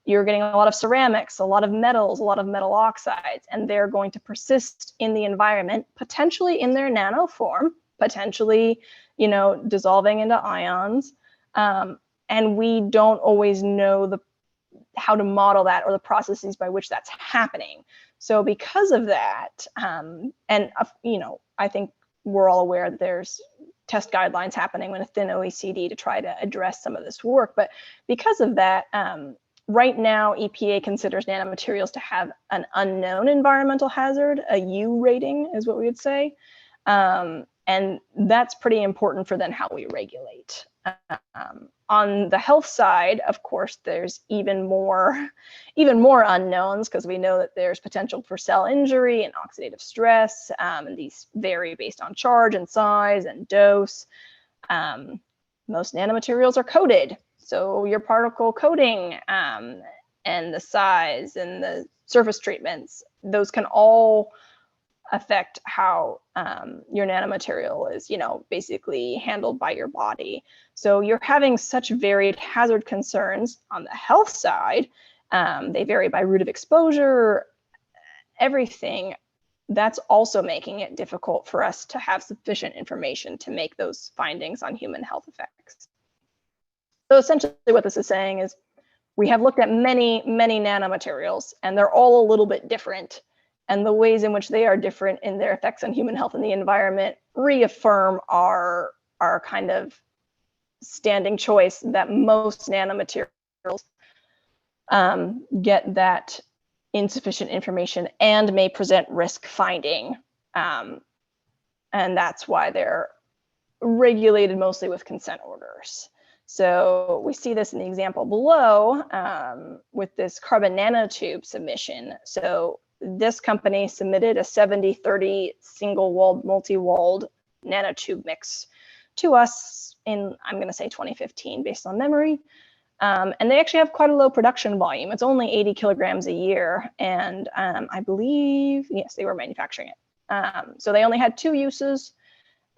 Speaker 3: you're getting a lot of ceramics, a lot of metals, a lot of metal oxides, and they're going to persist in the environment, potentially in their nano form, potentially, dissolving into ions. And we don't always know how to model that or the processes by which that's happening. So because of that, I think we're all aware that there's test guidelines happening within OECD to try to address some of this work. But because of that, right now, EPA considers nanomaterials to have an unknown environmental hazard, a U rating is what we would say. And that's pretty important for then how we regulate. On the health side, of course, there's even more unknowns because we know that there's potential for cell injury and oxidative stress, and these vary based on charge and size and dose. Most nanomaterials are coated. So your particle coating and the size and the surface treatments, those can all affect how your nanomaterial is, basically handled by your body. So you're having such varied hazard concerns on the health side. They vary by route of exposure, everything. That's also making it difficult for us to have sufficient information to make those findings on human health effects. So essentially what this is saying is we have looked at many, many nanomaterials, and they're all a little bit different. And the ways in which they are different in their effects on human health and the environment reaffirm our kind of standing choice that most nanomaterials get that insufficient information and may present risk finding. And that's why they're regulated mostly with consent orders. So we see this in the example below with this carbon nanotube submission. So this company submitted a 70-30 single-walled, multi-walled nanotube mix to us in, I'm going to say 2015 based on memory. And they actually have quite a low production volume. It's only 80 kilograms a year. And I believe, yes, they were manufacturing it. So they only had 2 uses.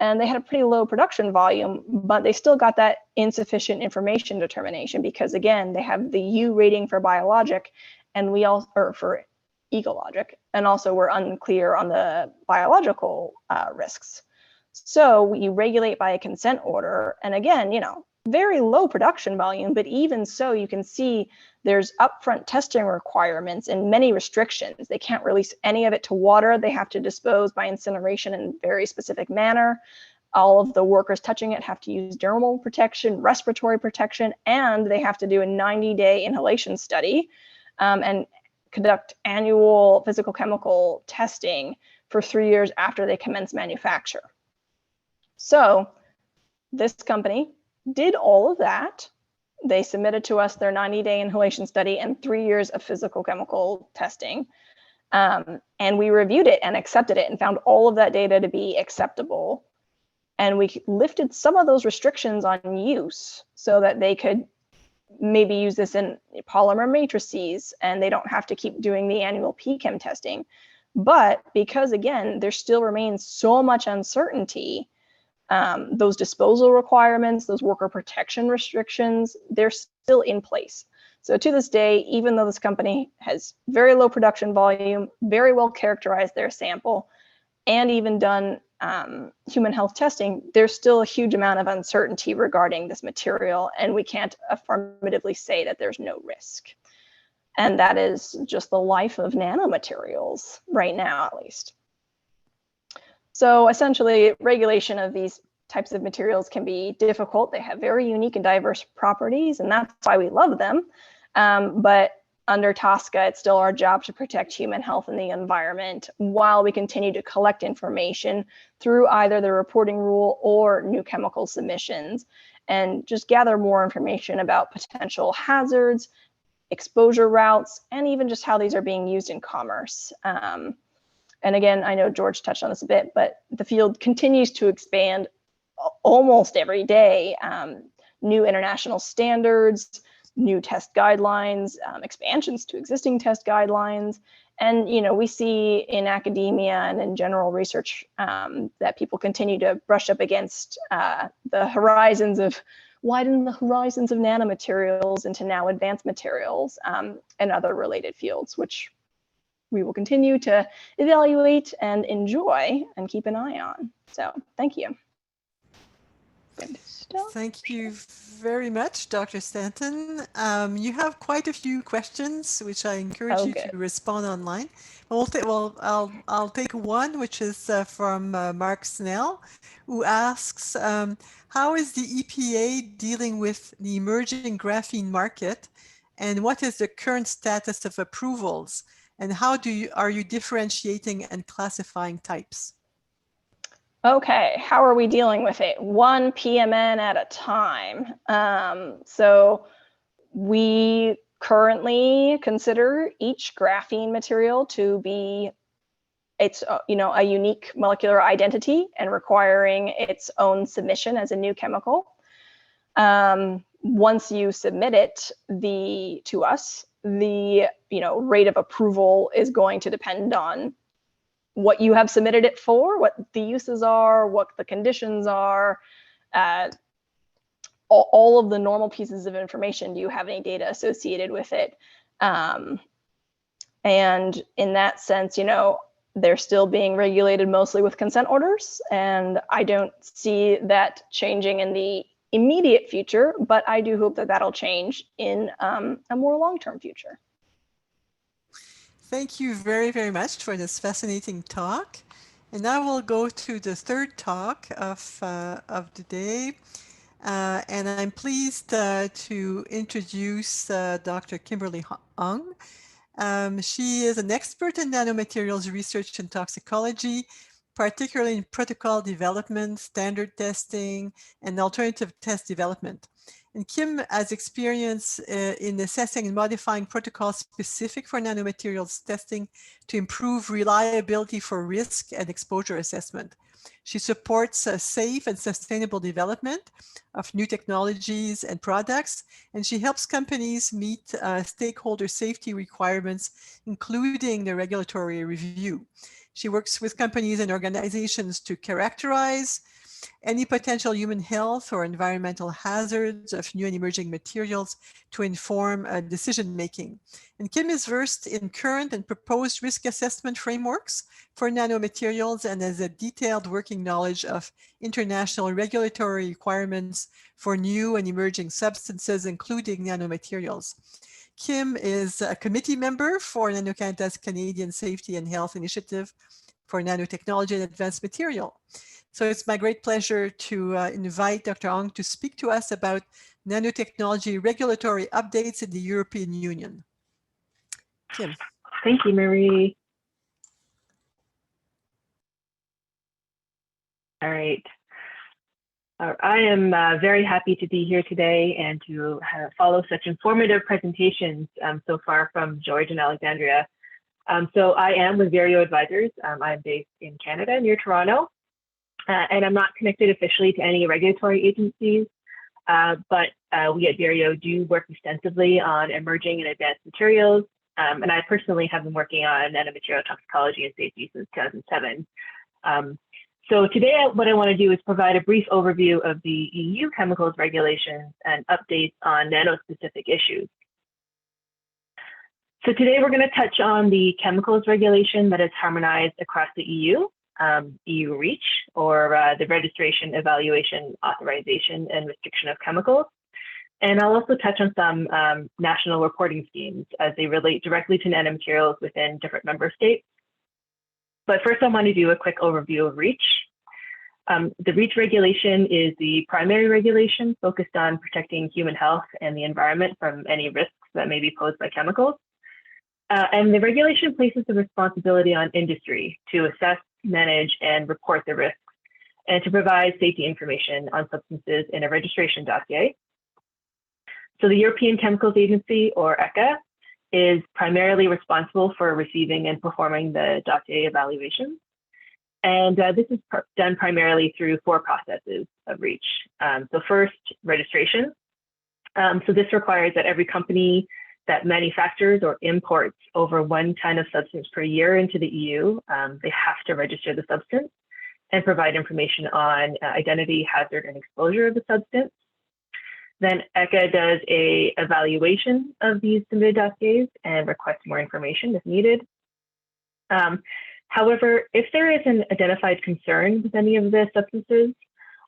Speaker 3: And they had a pretty low production volume, but they still got that insufficient information determination because, again, they have the U rating for biologic, and we all, or for ecologic, and also we're unclear on the biological risks. So we regulate by a consent order, and again, very low production volume, but even so, you can see there's upfront testing requirements and many restrictions. They can't release any of it to water. They have to dispose by incineration in a very specific manner. All of the workers touching it have to use dermal protection, respiratory protection, and they have to do a 90-day inhalation study and conduct annual physical chemical testing for 3 years after they commence manufacture. So this company did all of that. They submitted to us their 90-day inhalation study and 3 years of physical chemical testing. And we reviewed it and accepted it and found all of that data to be acceptable. And we lifted some of those restrictions on use so that they could maybe use this in polymer matrices and they don't have to keep doing the annual PChem testing. But because, again, there still remains so much uncertainty, those disposal requirements, those worker protection restrictions, they're still in place. So to this day, even though this company has very low production volume, very well characterized their sample, and even done human health testing, there's still a huge amount of uncertainty regarding this material, and we can't affirmatively say that there's no risk. And that is just the life of nanomaterials right now, at least. So essentially, regulation of these types of materials can be difficult. They have very unique and diverse properties, and that's why we love them. But under TSCA, it's still our job to protect human health and the environment while we continue to collect information through either the reporting rule or new chemical submissions, and just gather more information about potential hazards, exposure routes, and even just how these are being used in commerce. And again, I know George touched on this a bit, but the field continues to expand almost every day. New international standards, new test guidelines, expansions to existing test guidelines. And, you know, we see in academia and in general research that people continue to brush up against the horizons of, widen the horizons of nanomaterials into now advanced materials and other related fields, which we will continue to evaluate and enjoy and keep an eye on. So thank you.
Speaker 1: Thank you very much, Dr. Stanton. You have quite a few questions, which I encourage you to respond online. I'll take one, which is from Mark Snell, who asks, how is the EPA dealing with the emerging graphene market, and what is the current status of approvals, and how are you differentiating and classifying types?
Speaker 3: Okay, how are we dealing with it? One PMN at a time. So we currently consider each graphene material to be its, a unique molecular identity and requiring its own submission as a new chemical. Once you submit it to us, the rate of approval is going to depend on what you have submitted it for, what the uses are, what the conditions are, all of the normal pieces of information. Do you have any data associated with it? And in that sense, they're still being regulated mostly with consent orders, and I don't see that changing in the immediate future, but I do hope that that'll change in a more long-term future.
Speaker 1: Thank you very, very much for this fascinating talk. And now we'll go to the third talk of the day. And I'm pleased to introduce Dr. Kimberly Hung. She is an expert in nanomaterials research and toxicology, particularly in protocol development, standard testing, and alternative test development. And Kim has experience in assessing and modifying protocols specific for nanomaterials testing to improve reliability for risk and exposure assessment. She supports safe and sustainable development of new technologies and products, and she helps companies meet stakeholder safety requirements, including the regulatory review. She works with companies and organizations to characterize any potential human health or environmental hazards of new and emerging materials to inform decision-making. And Kim is versed in current and proposed risk assessment frameworks for nanomaterials and has a detailed working knowledge of international regulatory requirements for new and emerging substances, including nanomaterials. Kim is a committee member for NanoCanada's Canadian Safety and Health Initiative for nanotechnology and advanced material. So it's my great pleasure to invite Dr. Hung to speak to us about nanotechnology regulatory updates in the European Union. Kim.
Speaker 4: Thank you, Marie. All right. I am very happy to be here today and to follow such informative presentations so far from George and Alexandria. So I am with Vireo Advisors. I'm based in Canada near Toronto, and I'm not connected officially to any regulatory agencies, but we at Vireo do work extensively on emerging and advanced materials, and I personally have been working on nanomaterial toxicology and safety since 2007. So today, what I want to do is provide a brief overview of the EU chemicals regulations and updates on nano-specific issues. So today, we're going to touch on the chemicals regulation that is harmonized across the EU, EU REACH, or the Registration, Evaluation, Authorization, and Restriction of Chemicals. And I'll also touch on some national reporting schemes as they relate directly to nanomaterials within different member states. But first, I want to do a quick overview of REACH. The REACH regulation is the primary regulation focused on protecting human health and the environment from any risks that may be posed by chemicals. And the regulation places the responsibility on industry to assess, manage, and report the risks, and to provide safety information on substances in a registration dossier. So the European Chemicals Agency, or ECHA, is primarily responsible for receiving and performing the dossier evaluation. And this is done primarily through 4 processes of REACH. So first, registration. So this requires that every company that manufactures or imports over 1 ton of substance per year into the EU, they have to register the substance and provide information on identity, hazard, and exposure of the substance. Then ECHA does a evaluation of these submitted dossiers and requests more information if needed. However, if there is an identified concern with any of the substances,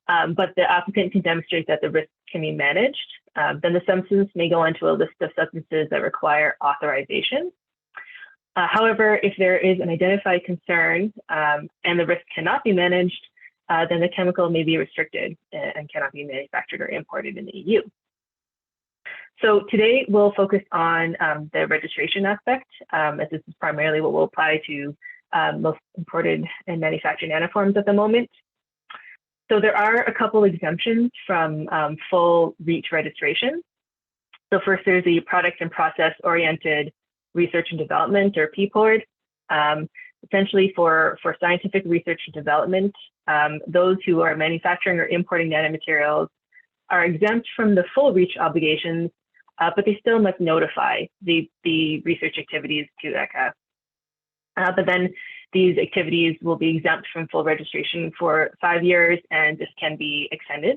Speaker 4: but the applicant can demonstrate that the risk can be managed, then the substance may go onto a list of substances that require authorization. However, if there is an identified concern and the risk cannot be managed, then the chemical may be restricted and cannot be manufactured or imported in the EU. So today we'll focus on the registration aspect, as this is primarily what will apply to most imported and manufactured nanoforms at the moment. So there are a couple exemptions from full REACH registration. So first, there's the product and process oriented research and development, or PPORD. Essentially for scientific research and development, those who are manufacturing or importing nanomaterials are exempt from the full REACH obligations, but they still must notify the research activities to ECHA. But then these activities will be exempt from full registration for 5 years, and this can be extended.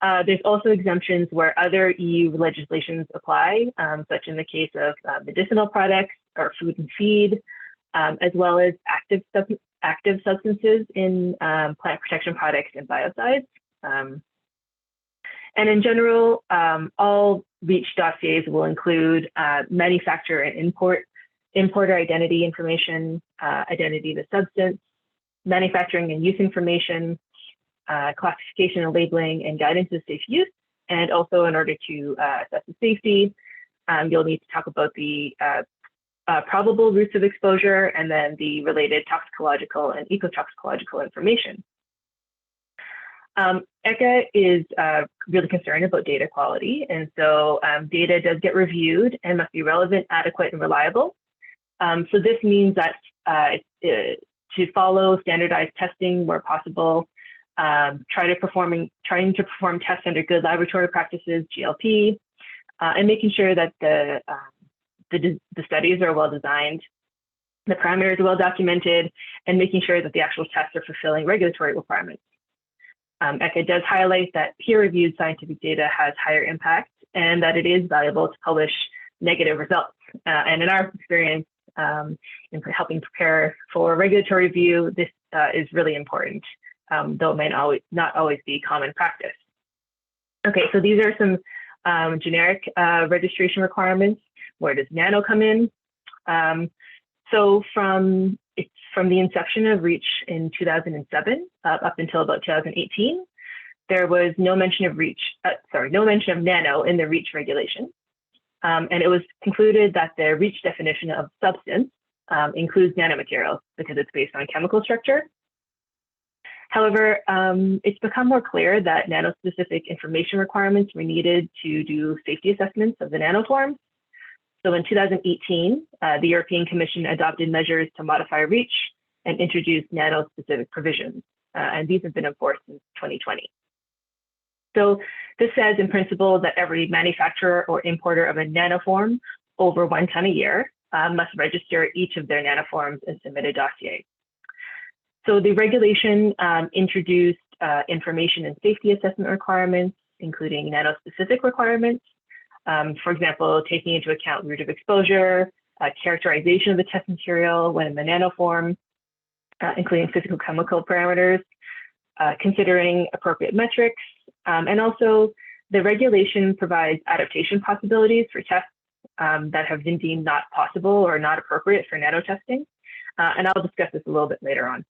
Speaker 4: There's also exemptions where other EU legislations apply, such in the case of medicinal products or food and feed, as well as active substances in plant protection products and biocides. And in general, all REACH dossiers will include manufacturer and importer identity information, identity of the substance, manufacturing and use information, classification and labeling, and guidance of safe use. And also, in order to assess the safety, you'll need to talk about the probable routes of exposure and then the related toxicological and ecotoxicological information. ECHA is really concerned about data quality, and so data does get reviewed and must be relevant, adequate, and reliable. So this means that to follow standardized testing where possible, trying to perform tests under good laboratory practices, GLP, and making sure that the studies are well designed, the parameters are well documented, and making sure that the actual tests are fulfilling regulatory requirements. ECHA does highlight that peer-reviewed scientific data has higher impact and that it is valuable to publish negative results. And in our experience, in helping prepare for regulatory review, this is really important, though it may not always be common practice. Okay, so these are some generic registration requirements. Where does Nano come in? So from from the inception of REACH in 2007 up until about 2018, there was no mention of nano in the REACH regulation. And it was concluded that the REACH definition of substance includes nanomaterials because it's based on chemical structure. However, it's become more clear that nano-specific information requirements were needed to do safety assessments of the nanoforms. So in 2018, the European Commission adopted measures to modify REACH and introduce nano-specific provisions. And these have been enforced since 2020. So this says in principle that every manufacturer or importer of a nanoform over 1 ton a year must register each of their nanoforms and submit a dossier. So the regulation introduced information and safety assessment requirements, including nano-specific requirements. For example, taking into account route of exposure, characterization of the test material when in the nanoform, including physical-chemical parameters, considering appropriate metrics, and also the regulation provides adaptation possibilities for tests that have been deemed not possible or not appropriate for nanotesting. And I'll discuss this a little bit later on.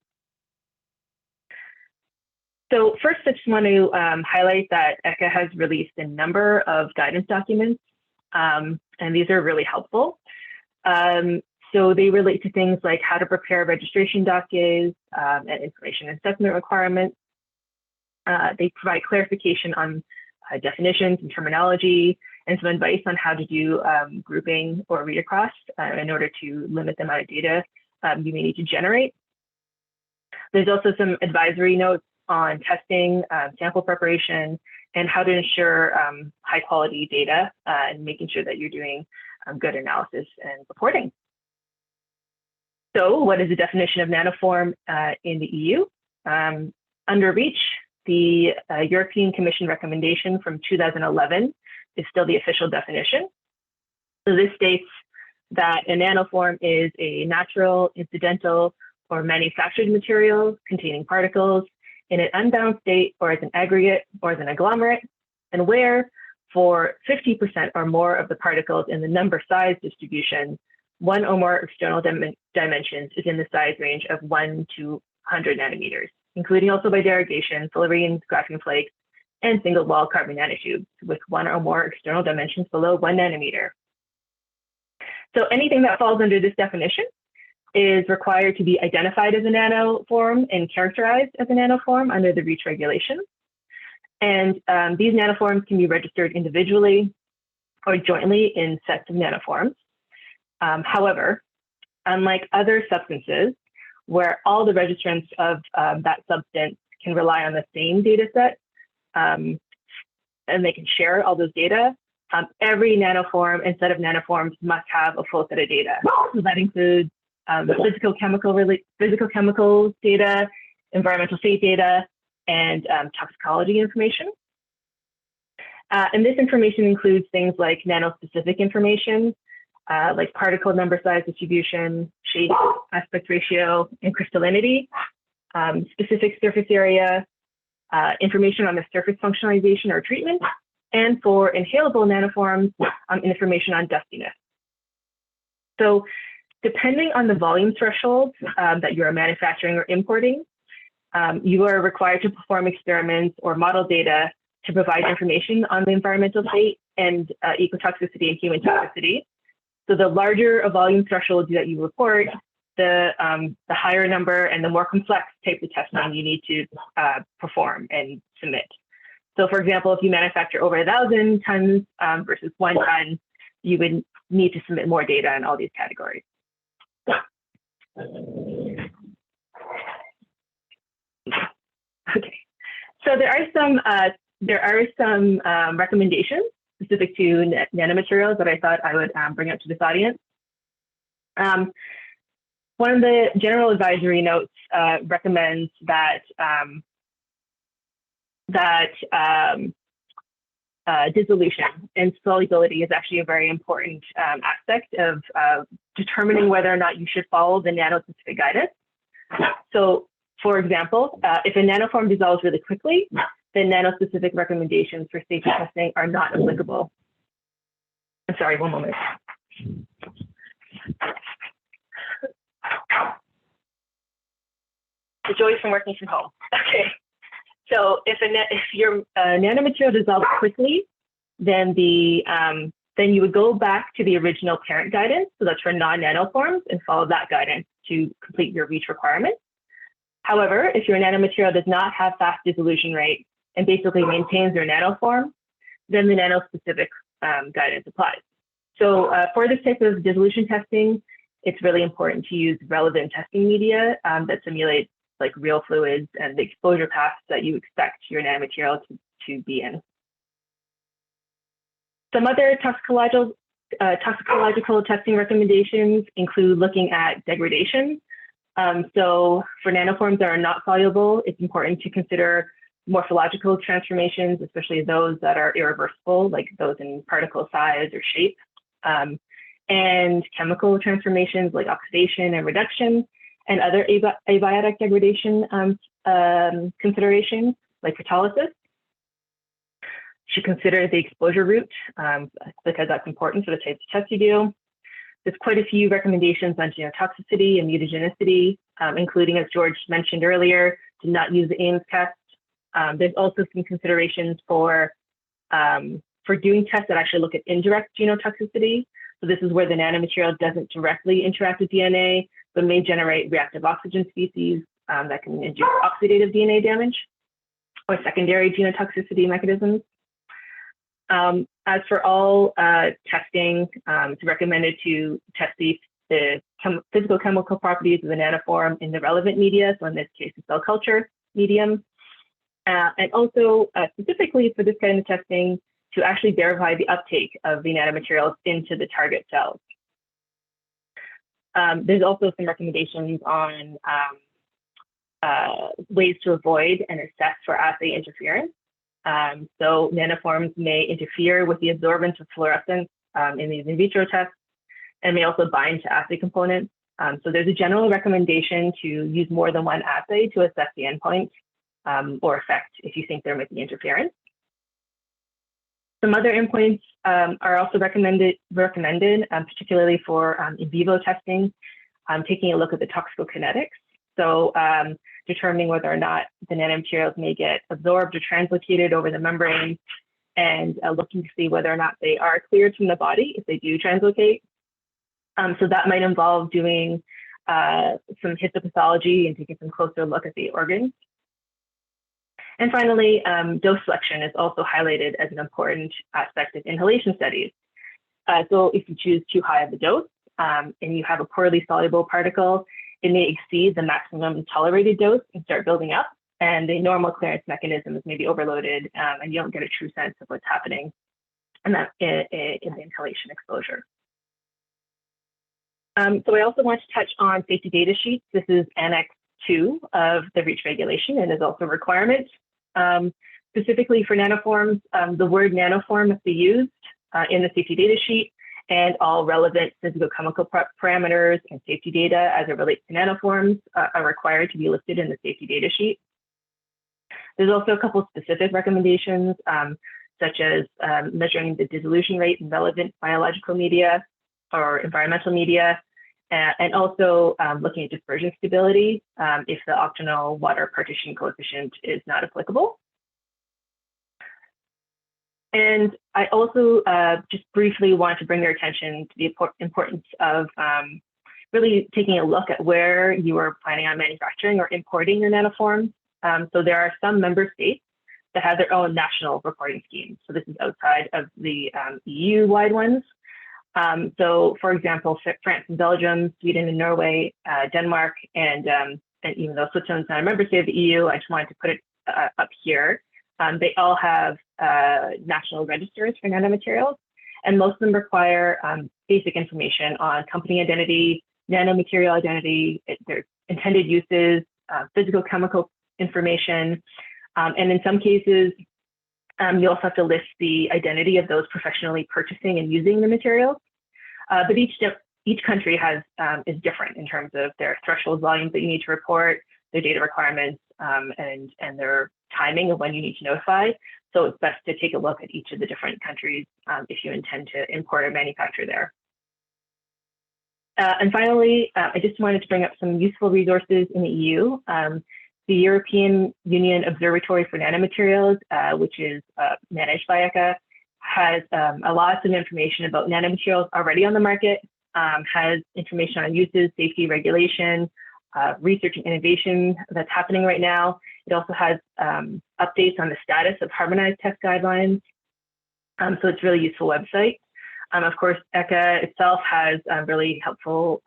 Speaker 4: So first, I just want to highlight that ECHA has released a number of guidance documents, and these are really helpful. So they relate to things like how to prepare registration dossiers and information assessment requirements. They provide clarification on definitions and terminology, and some advice on how to do grouping or read across in order to limit the amount of data you may need to generate. There's also some advisory notes on testing, sample preparation, and how to ensure high quality data and making sure that you're doing good analysis and reporting. So what is the definition of nanoform in the EU? Under REACH, the European Commission recommendation from 2011 is still the official definition. So this states that a nanoform is a natural, incidental, or manufactured material containing particles in an unbound state or as an aggregate or as an agglomerate, and where for 50% or more of the particles in the number size distribution, one or more external dimensions is in the size range of 1 to 100 nanometers, including also by derogation, fullerenes, graphene flakes, and single wall carbon nanotubes with one or more external dimensions below 1 nanometer. So anything that falls under this definition is required to be identified as a nanoform and characterized as a nanoform under the REACH regulation. And these nanoforms can be registered individually or jointly in sets of nanoforms. However, unlike other substances, where all the registrants of that substance can rely on the same data set and they can share all those data, every nanoform and set of nanoforms must have a full set of data. So that includes physical chemical data, environmental state data, and toxicology information. And this information includes things like nano-specific information, like particle number size distribution, shape, aspect ratio, and crystallinity, specific surface area, information on the surface functionalization or treatment, and for inhalable nanoforms, information on dustiness. So depending on the volume thresholds that you are manufacturing or importing, you are required to perform experiments or model data to provide information on the environmental state and ecotoxicity and human toxicity. So the larger a volume threshold that you report, the higher number and the more complex type of testing you need to perform and submit. So for example, if you manufacture over 1,000 tons versus 1 ton, you would need to submit more data in all these categories. Okay, so there are some recommendations specific to nanomaterials that I thought I would bring up to this audience. One of the general advisory notes recommends that dissolution and solubility is actually a very important aspect of determining whether or not you should follow the nano-specific guidance. So, for example, if a nanoform dissolves really quickly, then nano-specific recommendations for safety testing are not applicable. I'm sorry, one moment. the joy from working from home. Okay, so if your nanomaterial dissolves quickly, then then you would go back to the original parent guidance, so that's for non-nano forms, and follow that guidance to complete your REACH requirements. However, if your nanomaterial does not have fast dissolution rate and basically maintains their nano form, then the nano-specific guidance applies. So for this type of dissolution testing, it's really important to use relevant testing media that simulates like real fluids and the exposure paths that you expect your nanomaterial to be in. Some other toxicological testing recommendations include looking at degradation. So for nanoforms that are not soluble, it's important to consider morphological transformations, especially those that are irreversible, like those in particle size or shape, and chemical transformations like oxidation and reduction, and other abiotic degradation considerations like photolysis. You should consider the exposure route because that's important for the types of tests you do. There's quite a few recommendations on genotoxicity and mutagenicity, including, as George mentioned earlier, to not use the Ames test. There's also some considerations for doing tests that actually look at indirect genotoxicity. So this is where the nanomaterial doesn't directly interact with DNA, but may generate reactive oxygen species that can induce oxidative DNA damage or secondary genotoxicity mechanisms. As for all testing, it's recommended to test the physical chemical properties of the nanoform in the relevant media, so in this case, the cell culture medium. And also specifically for this kind of testing, to actually verify the uptake of the nanomaterials into the target cells. There's also some recommendations on ways to avoid and assess for assay interference. So nanoforms may interfere with the absorbance of fluorescence in these in vitro tests and may also bind to assay components. So there's a general recommendation to use more than one assay to assess the endpoint or effect if you think there might be interference. Some other endpoints are also recommended, particularly for in vivo testing, taking a look at the toxicokinetics. So determining whether or not the nanomaterials may get absorbed or translocated over the membrane, and looking to see whether or not they are cleared from the body if they do translocate. So that might involve doing some histopathology and taking some closer look at the organs. And finally, dose selection is also highlighted as an important aspect of inhalation studies. So if you choose too high of a dose and you have a poorly soluble particle, it may exceed the maximum tolerated dose and start building up, and the normal clearance mechanisms may be overloaded, and you don't get a true sense of what's happening in the inhalation exposure. So I also want to touch on safety data sheets. This is Annex 2 of the REACH regulation and is also a requirement. Specifically for nanoforms, the word nanoform must be used in the safety data sheet, and all relevant physicochemical parameters and safety data as it relates to nanoforms are required to be listed in the safety data sheet. There's also a couple of specific recommendations, such as measuring the dissolution rate in relevant biological media or environmental media, and also looking at dispersion stability if the octanol water partition coefficient is not applicable. And I also just briefly want to bring your attention to the importance of really taking a look at where you are planning on manufacturing or importing your nanoforms. So there are some member states that have their own national reporting schemes. So this is outside of the EU-wide ones. So for example, France and Belgium, Sweden and Norway, Denmark, and even though Switzerland's not a member state of the EU, I just wanted to put it up here. They all have national registers for nanomaterials, and most of them require basic information on company identity, nanomaterial identity, their intended uses, physicochemical information, and in some cases, you also have to list the identity of those professionally purchasing and using the materials. But each country is different in terms of their threshold volumes that you need to report, their data requirements, and their timing of when you need to notify. So it's best to take a look at each of the different countries if you intend to import or manufacture there. And finally, I just wanted to bring up some useful resources in the EU. The European Union Observatory for Nanomaterials, which is managed by ECHA, has a lot of information about nanomaterials already on the market, has information on uses, safety, regulation, research and innovation that's happening right now. It also has updates on the status of harmonized test guidelines. So it's a really useful website. Of course, ECHA itself has really helpful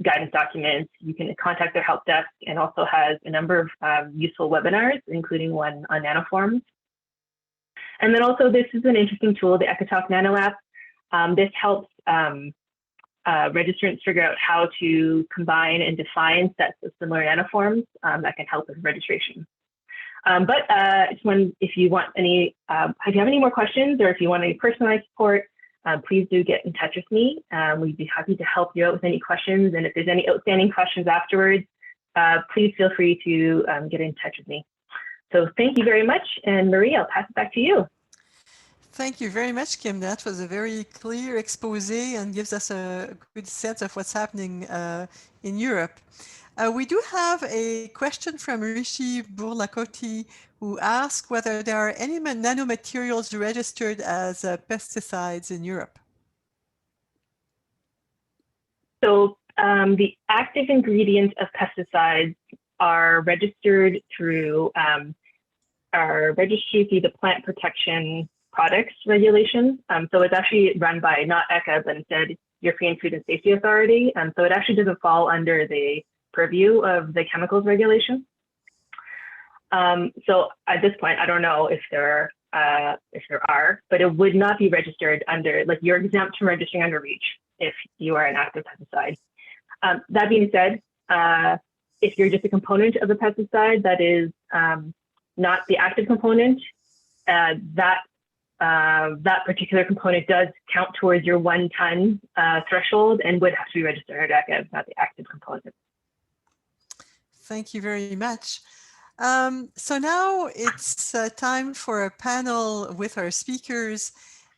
Speaker 4: guidance documents. You can contact their help desk, and also has a number of useful webinars, including one on nanoforms. And then also, this is an interesting tool, the ECHA Nano app. This helps registrants figure out how to combine and define sets of similar nanoforms that can help with registration. If you want any, if you have any more questions, or if you want any personalized support, please do get in touch with me. We'd be happy to help you out with any questions. And if there's any outstanding questions afterwards, please feel free to get in touch with me. So thank you very much. And Marie, I'll pass it back to you.
Speaker 1: Thank you very much, Kim. That was a very clear expose and gives us a good sense of what's happening in Europe. We do have a question from Rishi Burlakoti, who asks whether there are any nanomaterials registered as pesticides in Europe.
Speaker 4: So the active ingredients of pesticides are registered through our registry through the Plant Protection Products Regulations. So it's actually run by not ECHA, but instead European Food and Safety Authority. So it actually doesn't fall under the purview of the chemicals regulation. So at this point, I don't know if there are, but it would not be registered under, like, you're exempt from registering under REACH if you are an active pesticide. That being said, if you're just a component of a pesticide that is not the active component, that particular component does count towards your 1 ton threshold and would have to be registered under ECHA if not the active component.
Speaker 1: Thank you very much. So now it's time for a panel with our speakers,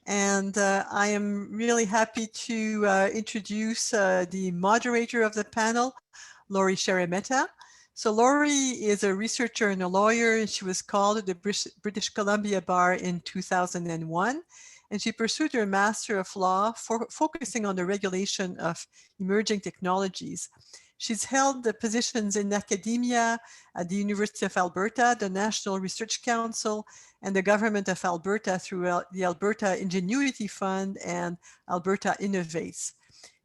Speaker 1: and I am really happy to introduce the moderator of the panel, Laurie Sheremeta. So Laurie is a researcher and a lawyer, and she was called to the British Columbia Bar in 2001, and she pursued her Master of Law focusing on the regulation of emerging technologies. She's held the positions in academia at the University of Alberta, the National Research Council, and the Government of Alberta through the Alberta Ingenuity Fund and Alberta Innovates.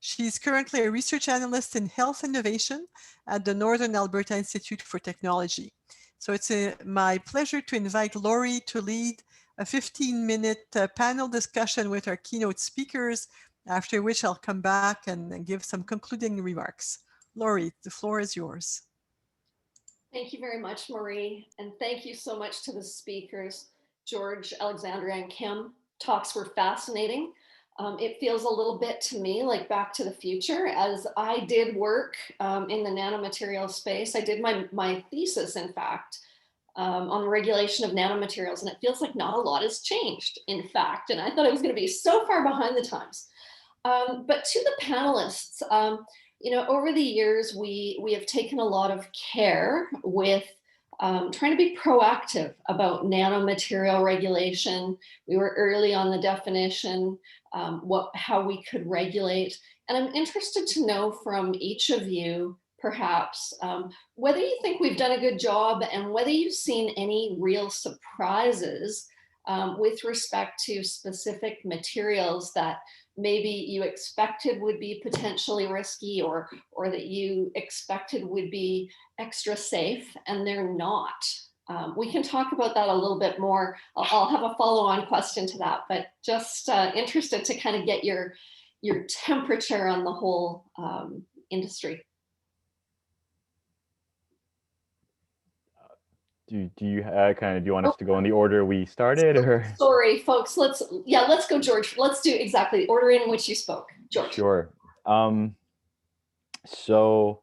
Speaker 1: She's currently a research analyst in health innovation at the Northern Alberta Institute for Technology. So it's my pleasure to invite Laurie to lead a 15-minute panel discussion with our keynote speakers, after which I'll come back and give some concluding remarks. Laurie, the floor is yours.
Speaker 5: Thank you very much, Marie. And thank you so much to the speakers, George, Alexandria, and Kim. Talks were fascinating. It feels a little bit to me like Back to the Future, as I did work in the nanomaterial space. I did my thesis, in fact, on the regulation of nanomaterials, and it feels like not a lot has changed, in fact. And I thought I was going to be so far behind the times. But to the panelists, you know, over the years, we have taken a lot of care with trying to be proactive about nanomaterial regulation. We were early on the definition, how we could regulate. And I'm interested to know from each of you, perhaps, whether you think we've done a good job and whether you've seen any real surprises with respect to specific materials that maybe you expected would be potentially risky, or that you expected would be extra safe and they're not. We can talk about that a little bit more. I'll have a follow-on question to that, but just interested to kind of get your temperature on the whole industry.
Speaker 2: Do you want us to go in the order we started, or?
Speaker 5: Sorry, folks. Let's go, George. Let's do exactly the order in which you spoke, George.
Speaker 2: Sure. So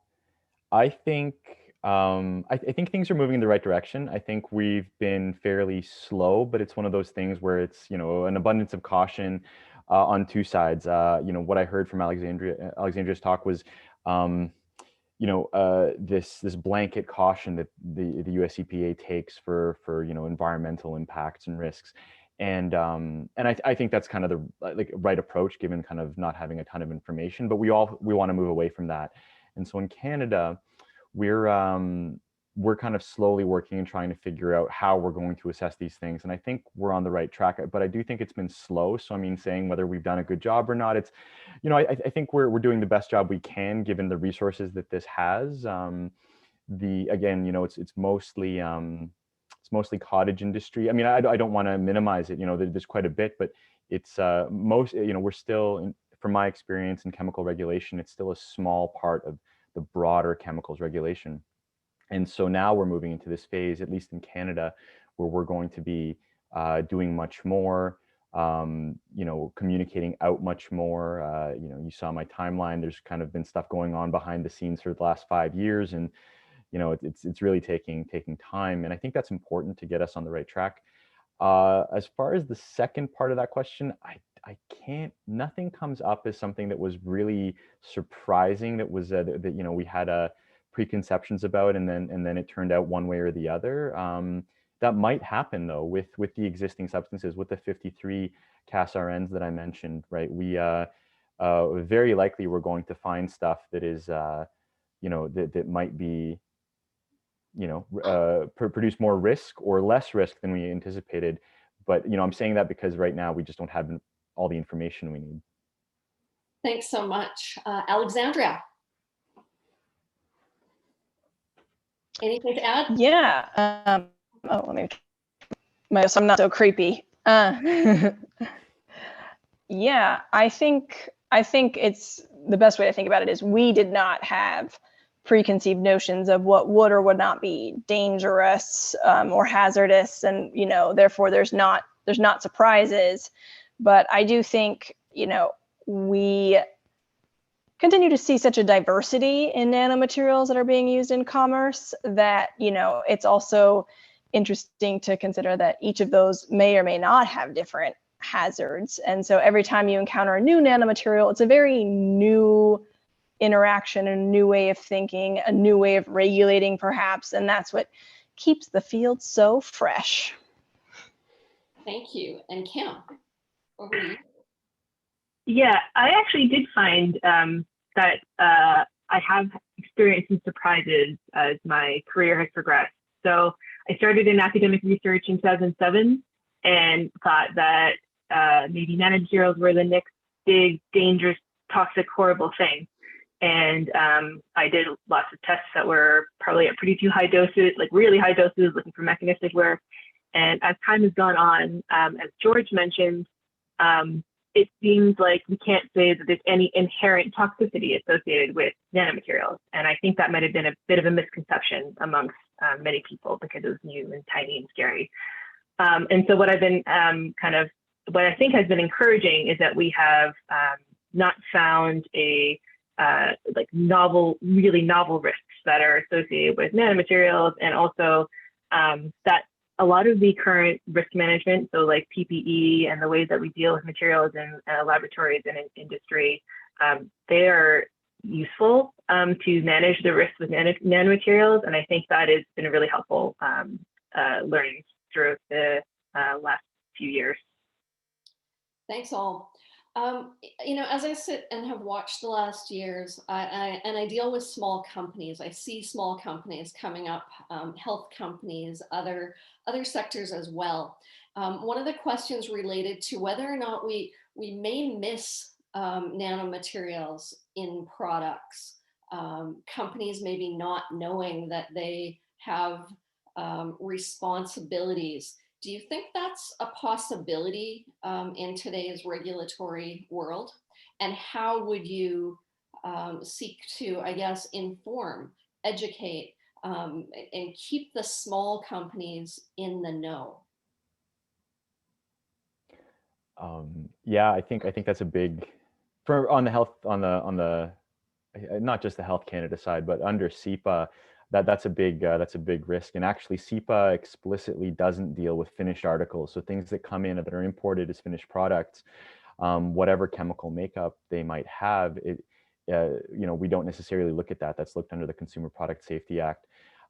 Speaker 2: I think things are moving in the right direction. I think we've been fairly slow, but it's one of those things where it's, you know, an abundance of caution. on two sides. What I heard from Alexandria's talk was, this blanket caution that the US EPA takes for environmental impacts and risks. And I think that's kind of the right approach, given kind of not having a ton of information, but we want to move away from that. And so in Canada, we're kind of slowly working and trying to figure out how we're going to assess these things. And I think we're on the right track, but I do think it's been slow. So I mean, saying whether we've done a good job or not, it's, I think we're doing the best job we can given the resources that this has. It's mostly cottage industry. I mean, I don't want to minimize it. There's quite a bit, but it's we're still, from my experience in chemical regulation, it's still a small part of the broader chemicals regulation. And so now we're moving into this phase, at least in Canada, where we're going to be doing much more, communicating out much more. You saw my timeline. There's kind of been stuff going on behind the scenes for the last 5 years, and it's really taking time. And I think that's important to get us on the right track. As far as the second part of that question, I can't. Nothing comes up as something that was really surprising. That was that we had preconceptions about, and then it turned out one way or the other. That might happen though with the existing substances, with the 53 CAS-RNs that I mentioned, right? We very likely we're going to find stuff that is that might be produce more risk or less risk than we anticipated. But I'm saying that because right now we just don't have all the information we need.
Speaker 5: Thanks so much. Alexandria. Anything to add?
Speaker 3: Yeah. Let me. So I'm not so creepy. Yeah, I think it's the best way to think about it is we did not have preconceived notions of what would or would not be dangerous or hazardous, and therefore there's not surprises. But I do think we continue to see such a diversity in nanomaterials that are being used in commerce that it's also interesting to consider that each of those may or may not have different hazards. And so every time you encounter a new nanomaterial, it's a very new interaction, a new way of thinking, a new way of regulating perhaps, and that's what keeps the field so fresh.
Speaker 5: Thank you. And Kim, over to you.
Speaker 4: Yeah, I actually did find that I have experienced some surprises as my career has progressed. So I started in academic research in 2007 and thought that maybe nanomaterials were the next big, dangerous, toxic, horrible thing. And I did lots of tests that were probably at pretty too high doses, like really high doses, looking for mechanistic work. And as time has gone on, as George mentioned, it seems like we can't say that there's any inherent toxicity associated with nanomaterials. And I think that might have been a bit of a misconception amongst many people because it was new and tiny and scary. And so what I've been what I think has been encouraging is that we have not found a really novel risks that are associated with nanomaterials, and also that a lot of the current risk management, so like PPE and the ways that we deal with materials in laboratories and in industry, they are useful to manage the risks with nanomaterials. And I think that has been a really helpful learning throughout the last few years.
Speaker 5: Thanks all. As I sit and have watched the last years, and I deal with small companies, I see small companies coming up, health companies, other sectors as well. One of the questions related to whether or not we may miss nanomaterials in products, companies maybe not knowing that they have responsibilities. Do you think that's a possibility in today's regulatory world? And how would you seek to, I guess, inform, educate, and keep the small companies in the know?
Speaker 2: Yeah, I think that's a big, on the not just the Health Canada side, but under SEPA. That's a big risk. And actually SEPA explicitly doesn't deal with finished articles. So things that come in that are imported as finished products, whatever chemical makeup they might have, we don't necessarily look at that. That's looked under the Consumer Product Safety Act.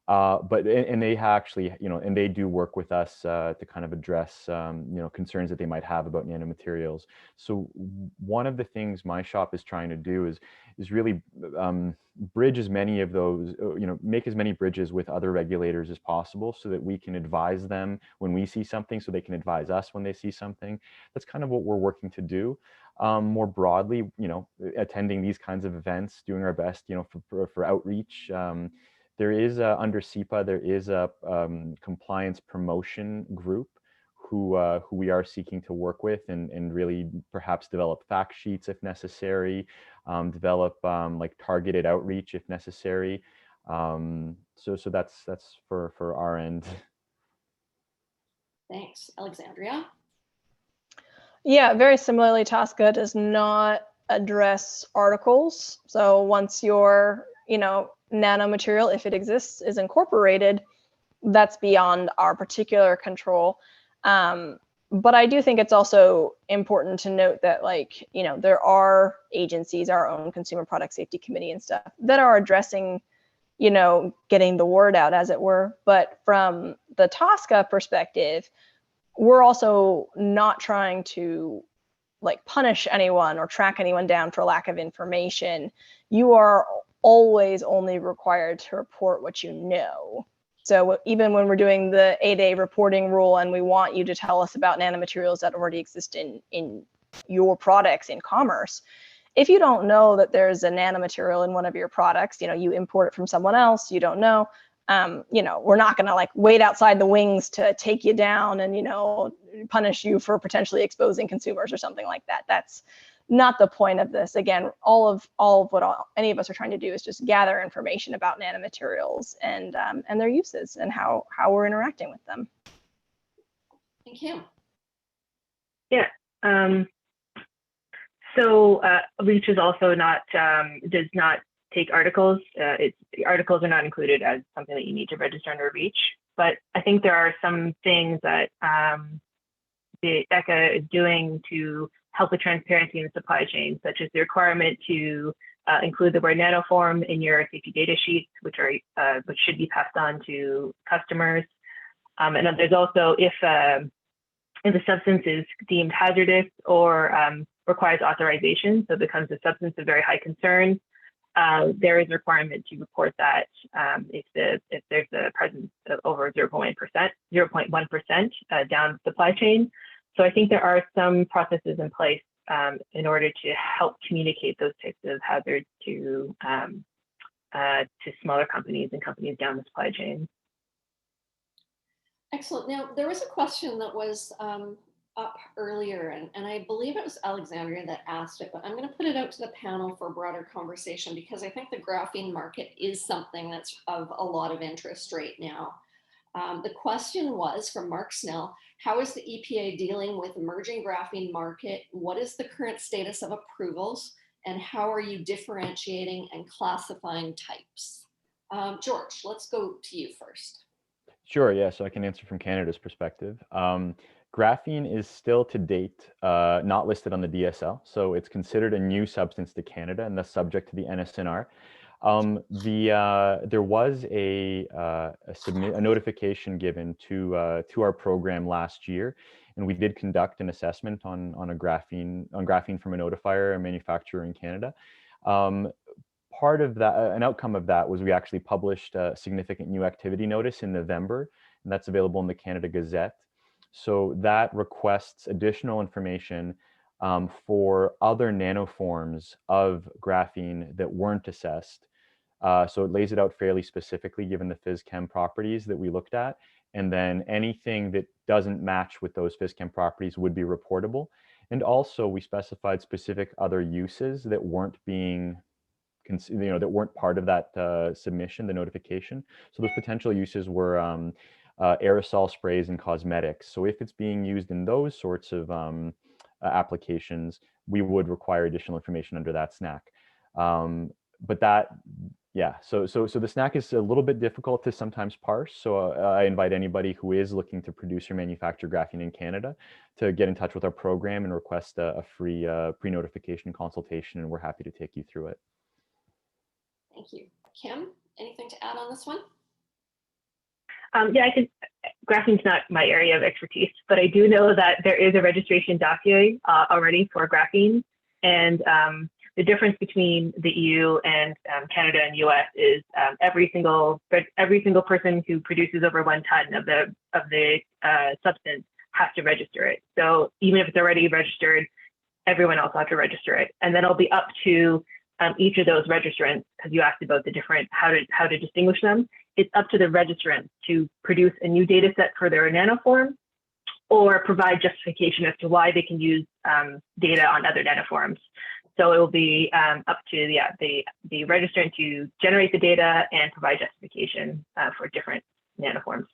Speaker 2: But they actually, and they do work with us to kind of address, concerns that they might have about nanomaterials. So one of the things my shop is trying to do is really bridge as many of those, make as many bridges with other regulators as possible, so that we can advise them when we see something, so they can advise us when they see something. That's kind of what we're working to do. More broadly, attending these kinds of events, doing our best, for outreach. There is under SEPA, there is a compliance promotion group who we are seeking to work with, and really perhaps develop fact sheets if necessary, develop like targeted outreach if necessary. So that's for our end.
Speaker 5: Thanks, Alexandria.
Speaker 3: Yeah, very similarly, TSCA does not address articles. So once your, nanomaterial, if it exists, is incorporated, that's beyond our particular control. But I do think it's also important to note that, there are agencies, our own Consumer Product Safety Committee and stuff, that are addressing, getting the word out, as it were. But from the TSCA perspective, we're also not trying to punish anyone or track anyone down for lack of information. You are always only required to report what you know. So even when we're doing the 8A reporting rule and we want you to tell us about nanomaterials that already exist in your products in commerce, if you don't know that there's a nanomaterial in one of your products, you import it from someone else, you don't know, we're not going to wait outside the wings to take you down and, punish you for potentially exposing consumers or something like that. That's not the point of this. Again, all of what any of us are trying to do is just gather information about nanomaterials and their uses and how we're interacting with them.
Speaker 5: Thank you.
Speaker 4: Yeah. So REACH is also does not take articles. Articles are not included as something that you need to register under REACH. But I think there are some things that the ECHA is doing to help with transparency in the supply chain, such as the requirement to include the word nanoform in your safety data sheets, which should be passed on to customers. And then there's also if the substance is deemed hazardous or requires authorization, so it becomes a substance of very high concern, there is a requirement to report that if there's a presence of over 0.1% down the supply chain. So I think there are some processes in place in order to help communicate those types of hazards to smaller companies and companies down the supply chain.
Speaker 5: Excellent. Now, there was a question that was up earlier, and I believe it was Alexandria that asked it, but I'm going to put it out to the panel for a broader conversation, because I think the graphene market is something that's of a lot of interest right now. The question was from Mark Snell: how is the EPA dealing with emerging graphene market? What is the current status of approvals? And how are you differentiating and classifying types? George, let's go to you first.
Speaker 2: Sure, yeah, so I can answer from Canada's perspective. Graphene is still to date not listed on the DSL, so it's considered a new substance to Canada and thus subject to the NSNR. There was a notification given to our program last year, and we did conduct an assessment on graphene from a notifier, a manufacturer in Canada. Part of that, an outcome of that, was we actually published a significant new activity notice in November, and that's available in the Canada Gazette. So that requests additional information for other nanoforms of graphene that weren't assessed. So it lays it out fairly specifically, given the phys-chem properties that we looked at. And then anything that doesn't match with those phys-chem properties would be reportable. And also we specified specific other uses that weren't being, that weren't part of that submission, the notification. So those potential uses were aerosol sprays and cosmetics. So if it's being used in those sorts of applications, we would require additional information under that SNAC. But Yeah, so the snack is a little bit difficult to sometimes parse. So I invite anybody who is looking to produce or manufacture graphene in Canada to get in touch with our program and request a free pre-notification consultation, and we're happy to take you through it.
Speaker 5: Thank you. Kim, anything to add on this one?
Speaker 4: Yeah, graphene's not my area of expertise, but I do know that there is a registration dossier already for graphene, and the difference between the EU and Canada and US is every single person who produces over 1 ton of the substance has to register it. So even if it's already registered, everyone else will have to register it, and then it'll be up to each of those registrants, because you asked about the different how to distinguish them. It's up to the registrants to produce a new data set for their nanoform, or provide justification as to why they can use data on other nanoforms. So it will be up to the registrant to generate the data and provide justification for different nanoforms.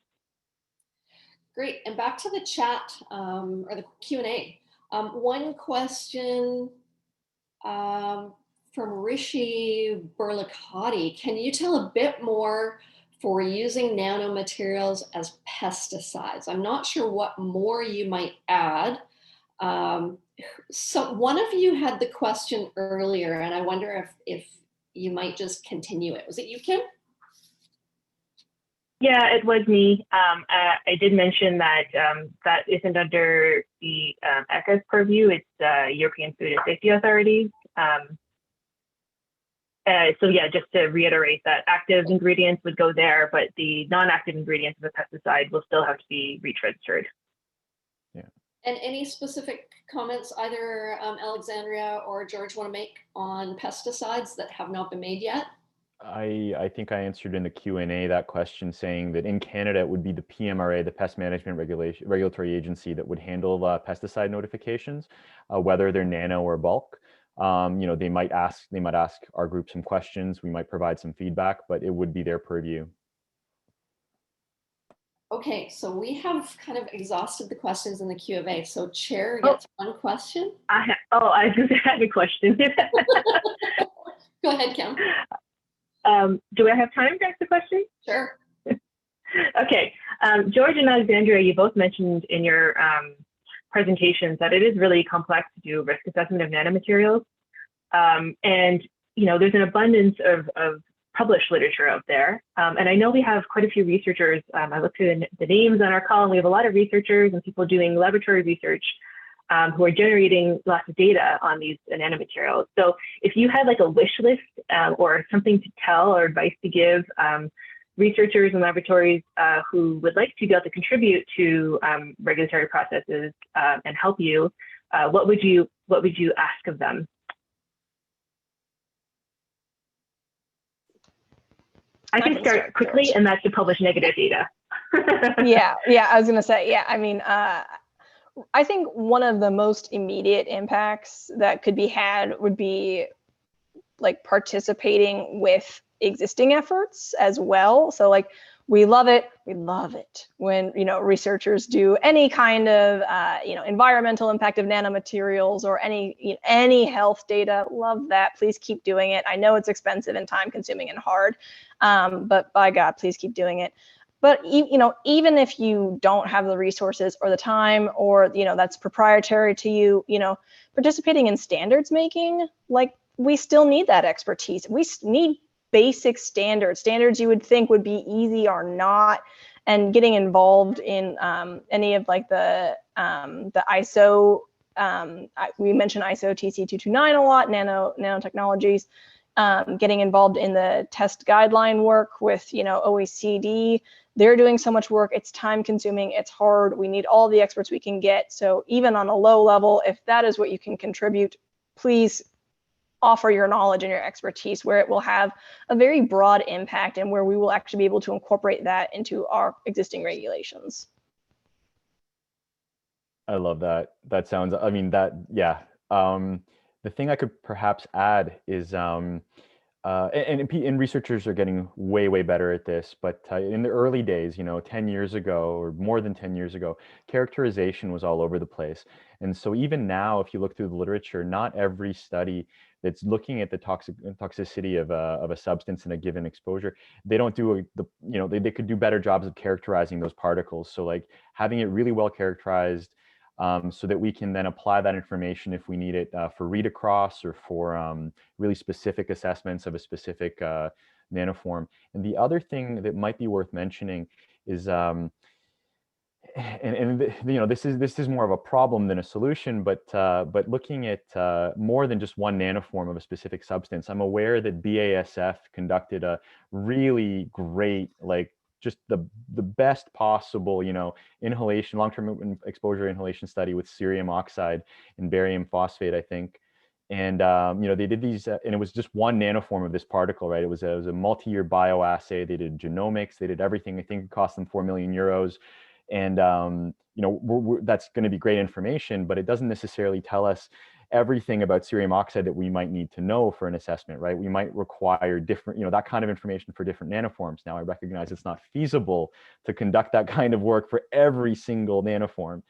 Speaker 5: Great. And back to the chat or the Q&A. One question from Rishi Burlakati. Can you tell a bit more for using nanomaterials as pesticides? I'm not sure what more you might add. So one of you had the question earlier, and I wonder if you might just continue it. Was it you, Kim?
Speaker 4: Yeah, it was me. I did mention that that isn't under the ECHA's purview. It's European Food and Safety Authority. So yeah, just to reiterate that active ingredients would go there, but the non-active ingredients of the pesticide will still have to be REACH registered.
Speaker 2: Yeah.
Speaker 5: And any specific comments either Alexandria or George want to make on pesticides that have not been made yet?
Speaker 2: I think I answered in the Q&A that question, saying that in Canada, it would be the PMRA, the Pest Management Regulatory Agency, that would handle pesticide notifications, whether they're nano or bulk. You know, they might ask our group some questions. We might provide some feedback, but it would be their purview.
Speaker 5: Okay, so we have kind of exhausted the questions in the Q of A. So Chair gets one question.
Speaker 4: I just had a question.
Speaker 5: Go ahead, Kim.
Speaker 4: Do I have time to ask the question?
Speaker 5: Sure.
Speaker 4: Okay. George and Alexandria, you both mentioned in your presentations that it is really complex to do risk assessment of nanomaterials. And, you know, there's an abundance of published literature out there. And I know we have quite a few researchers. I looked through the names on our call, and we have a lot of researchers and people doing laboratory research who are generating lots of data on these nanomaterials. So if you had like a wish list or something to tell or advice to give researchers and laboratories who would like to be able to contribute to regulatory processes and help you, what would you ask of them? I can start quickly, George. And that's to publish negative data.
Speaker 3: yeah, I was gonna say, yeah, I mean, I think one of the most immediate impacts that could be had would be like participating with existing efforts as well. So like, we love it when, you know, researchers do any kind of, you know, environmental impact of nanomaterials or any health data. Love that. Please keep doing it. I know it's expensive and time consuming and hard, but by God, please keep doing it. But, you know, even if you don't have the resources or the time, or, you know, that's proprietary to you, you know, participating in standards making, like, we still need that expertise. We need basic standards you would think would be easy are not, and getting involved in any of like the ISO, we mentioned ISO TC229 a lot, nanotechnologies, getting involved in the test guideline work with, you know, OECD. They're doing so much work. It's time consuming. It's hard. We need all the experts we can get. So even on a low level, if that is what you can contribute, please offer your knowledge and your expertise where it will have a very broad impact and where we will actually be able to incorporate that into our existing regulations.
Speaker 2: I love that. That sounds, I mean, that, yeah. The thing I could perhaps add is and researchers are getting way better at this, but in the early days, 10 years ago or more than 10 years ago, characterization was all over the place. And so even now, if you look through the literature, not every study that's looking at the toxicity of a substance in a given exposure, they don't do they could do better jobs of characterizing those particles. So like having it really well characterized, so that we can then apply that information if we need it for read across or for really specific assessments of a specific nanoform. And the other thing that might be worth mentioning is, this is more of a problem than a solution, but looking at more than just one nanoform of a specific substance, I'm aware that BASF conducted a really great, like just the best possible, inhalation, long-term exposure inhalation study with cerium oxide and barium phosphate, I think. And they did these, and it was just one nanoform of this particle, right? It was a multi-year bioassay. They did genomics, they did everything. I think it cost them 4 million euros. And that's going to be great information, but it doesn't necessarily tell us everything about cerium oxide that we might need to know for an assessment, right? We might require different, that kind of information for different nanoforms. Now I recognize it's not feasible to conduct that kind of work for every single nanoform.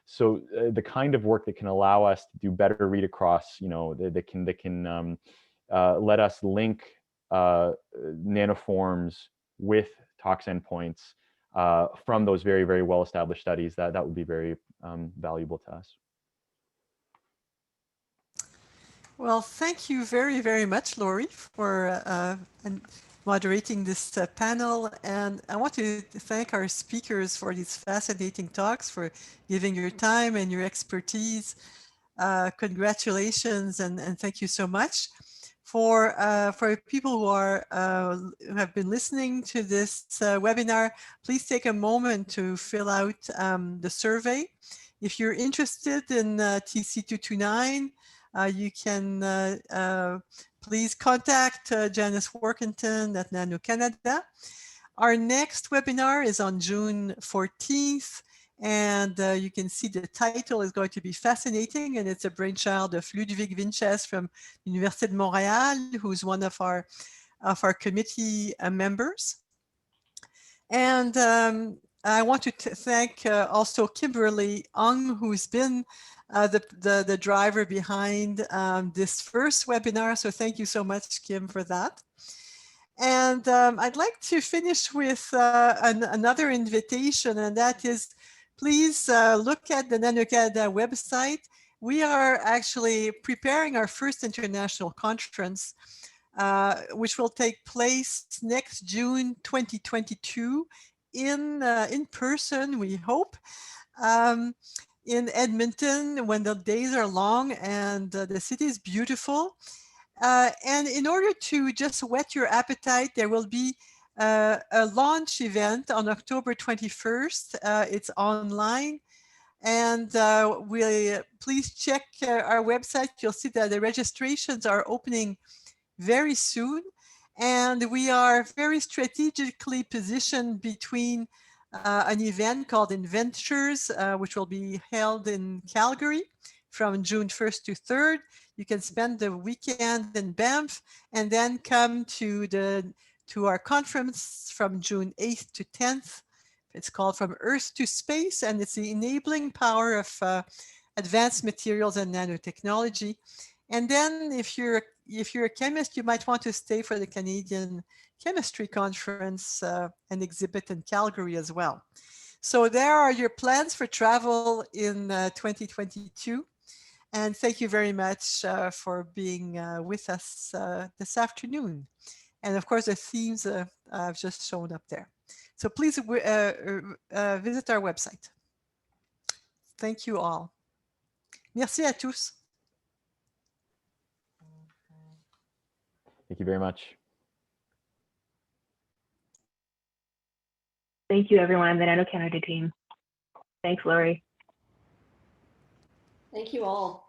Speaker 2: So the kind of work that can allow us to do better read across, that can let us link nanoforms with tox endpoints from those very well established studies, that would be very valuable to us.
Speaker 1: Well, thank you very much, Laurie, for moderating this panel. And I want to thank our speakers for these fascinating talks, for giving your time and your expertise. Congratulations and thank you so much. For people who have been listening to this webinar, please take a moment to fill out the survey. If you're interested in TC229, you can please contact Janice Workington at NanoCanada. Our next webinar is on June 14th, and you can see the title is going to be fascinating, and it's a brainchild of Ludwig Vinces from Université de Montréal, who's one of our committee members. And I want to thank also Kimberly Hung, who's been the driver behind this first webinar. So thank you so much, Kim, for that. And I'd like to finish with another invitation, and that is, please look at the NanoCanada website. We are actually preparing our first international conference, which will take place next June 2022 in person, we hope, in Edmonton, when the days are long and the city is beautiful. And in order to just whet your appetite, there will be a launch event on October 21st. It's online. And please check our website. You'll see that the registrations are opening very soon. And we are very strategically positioned between an event called Adventures, which will be held in Calgary from June 1st to 3rd. You can spend the weekend in Banff and then come to our conference from June 8th to 10th. It's called From Earth to Space, and it's the enabling power of advanced materials and nanotechnology. And then if you're a chemist, you might want to stay for the Canadian Chemistry Conference and exhibit in Calgary as well. So there are your plans for travel in 2022. And thank you very much for being with us this afternoon. And of course, the themes I've just shown up there. So please visit our website. Thank you all. Merci à tous.
Speaker 2: Thank you very much.
Speaker 4: Thank you, everyone, the NanoCanada team. Thanks, Laurie.
Speaker 5: Thank you all.